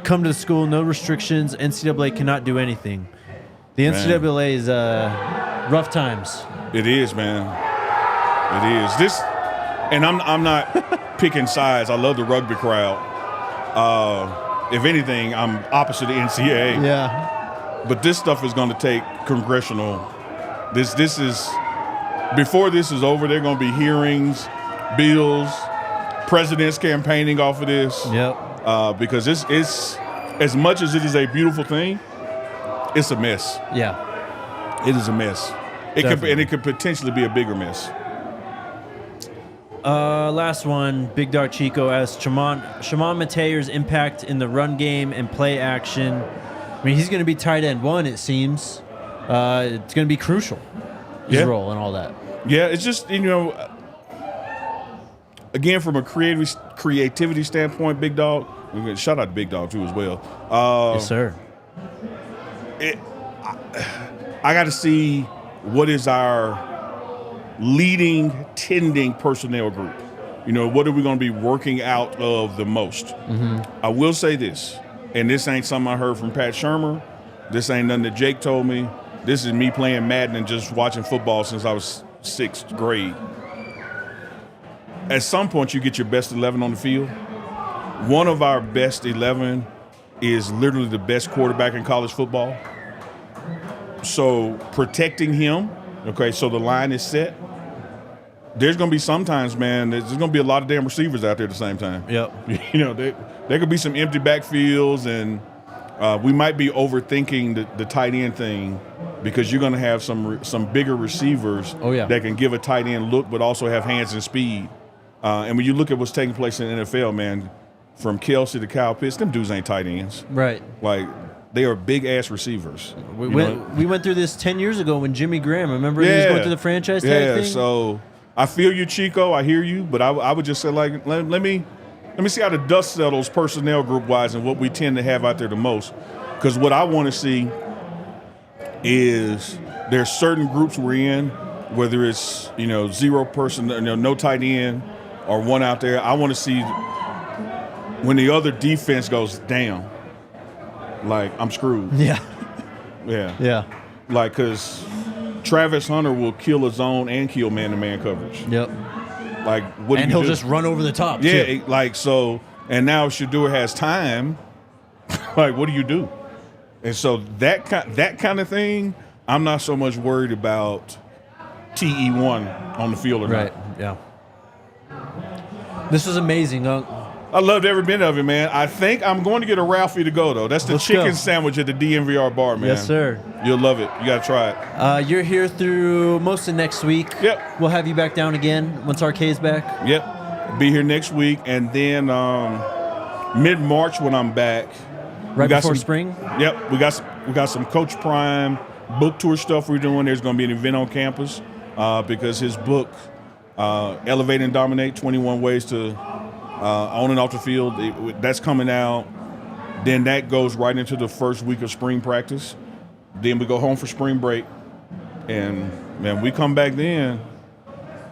Come to the school, no restrictions. NCAA cannot do anything. The NCAA is rough times. It is, man. It is. This, and I'm not picking sides. I love the rugby crowd. If anything, I'm opposite the NCAA. Yeah. But this stuff is going to take congressional. This is before this is over. There are going to be hearings, bills, presidents campaigning off of this. Yep. Because it's as much as it is a beautiful thing, it's a mess. Yeah. It is a mess. It could potentially be a bigger mess. Last one, Big Dog Chico asks Shimon Mateer's impact in the run game and play action. I mean, he's going to be tight end one, it seems. It's going to be crucial, his role and all that. Yeah, it's just, again, from a creativity standpoint, Big Dog, shout out to Big Dog, too, as well. Yes, sir. I got to see what is our leading, tending personnel group. What are we going to be working out of the most? Mm-hmm. I will say this, and this ain't something I heard from Pat Shermer. This ain't nothing that Jake told me. This is me playing Madden and just watching football since I was 6th grade. at some point you get your best 11 on the field. One of our best 11 is literally the best quarterback in college football. So protecting him, okay, so the line is set. There's going to be sometimes, man, there's going to be a lot of damn receivers out there at the same time. Yep. You know, there could be some empty backfields, and we might be overthinking the tight end thing because you're going to have some bigger receivers that can give a tight end look but also have hands and speed. And when you look at what's taking place in the NFL, man, from Kelsey to Kyle Pitts, them dudes ain't tight ends. Right. Like, they are big-ass receivers. We went through this 10 years ago when Jimmy Graham, remember he was going through the franchise tag thing? Yeah, so I feel you, Chico. I hear you. But I would just say, like, let me see how the dust settles personnel group-wise and what we tend to have out there the most. Because what I want to see is there's certain groups we're in, whether it's, zero person, no tight end or one out there. I want to see when the other defense goes, damn, like, I'm screwed. Yeah. Yeah. Yeah. Like, because Travis Hunter will kill a zone and kill man-to-man coverage. Yep. Like, what do you do? And he'll just run over the top, Yeah, too. like, so, and now Shadur has time. Like, what do you do? And so that kind of thing, I'm not so much worried about TE1 on the field or not. Right, yeah. This was amazing, Unc. I loved every minute of it, man. I think I'm going to get a Ralphie to go, though. That's the chicken sandwich at the DNVR bar, man. Yes, sir. You'll love it. You got to try it. You're here through most of next week. Yep. We'll have you back down again once Arcade's back. Yep. Be here next week. And then mid-March when I'm back. Right before spring? Yep. We got some Coach Prime book tour stuff we're doing. There's going to be an event on campus because his book, Elevate and Dominate, 21 Ways to on and off the field, that's coming out. Then that goes right into the first week of spring practice. Then we go home for spring break. And, man, we come back then,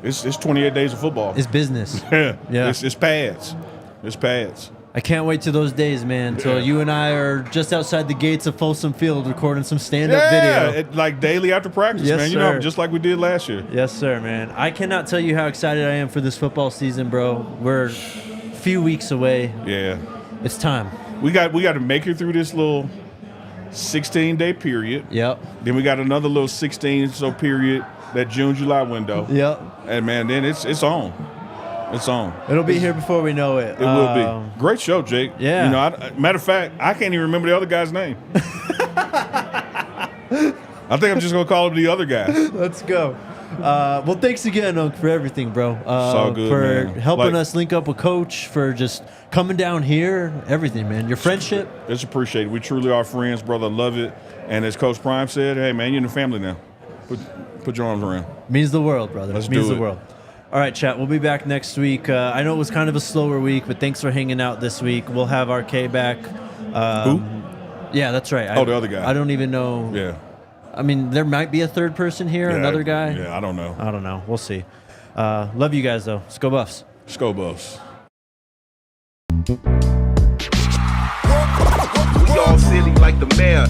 it's 28 days of football. It's business. Yeah. Yeah. It's pads. It's pads. I can't wait to those days, man, till you and I are just outside the gates of Folsom Field recording some stand-up video. Like daily after practice, Yes, man. sir. Just like we did last year. Yes, sir, man. I cannot tell you how excited I am for this football season, bro. We're a few weeks away. Yeah. It's time. We got to make it through this little 16-day period. Yep. Then we got another little 16-so period, that June-July window. Yep. And, man, then it's on. It's on. It'll be here before we know it. It will be. Great show, Jake. Yeah. Matter of fact, I can't even remember the other guy's name. I think I'm just going to call him the other guy. Let's go. Well, thanks again, Unc, for everything, bro. It's all good, for man. helping us link up with Coach, for just coming down here, everything, man. Your friendship. It's appreciated. We truly are friends, brother. Love it. And as Coach Prime said, hey, man, you're in the family now. Put your arms around. Means the world, brother. Let's Means do the it. world. All right, chat. We'll be back next week. I know it was kind of a slower week, but thanks for hanging out this week. We'll have RK back. Who? Yeah, that's right. The other guy. I don't even know. Yeah. I mean, there might be a third person here, another guy. Yeah, I don't know. I don't know. We'll see. Love you guys, though. Let's go Buffs. Let's go Buffs. We all silly like the mayor.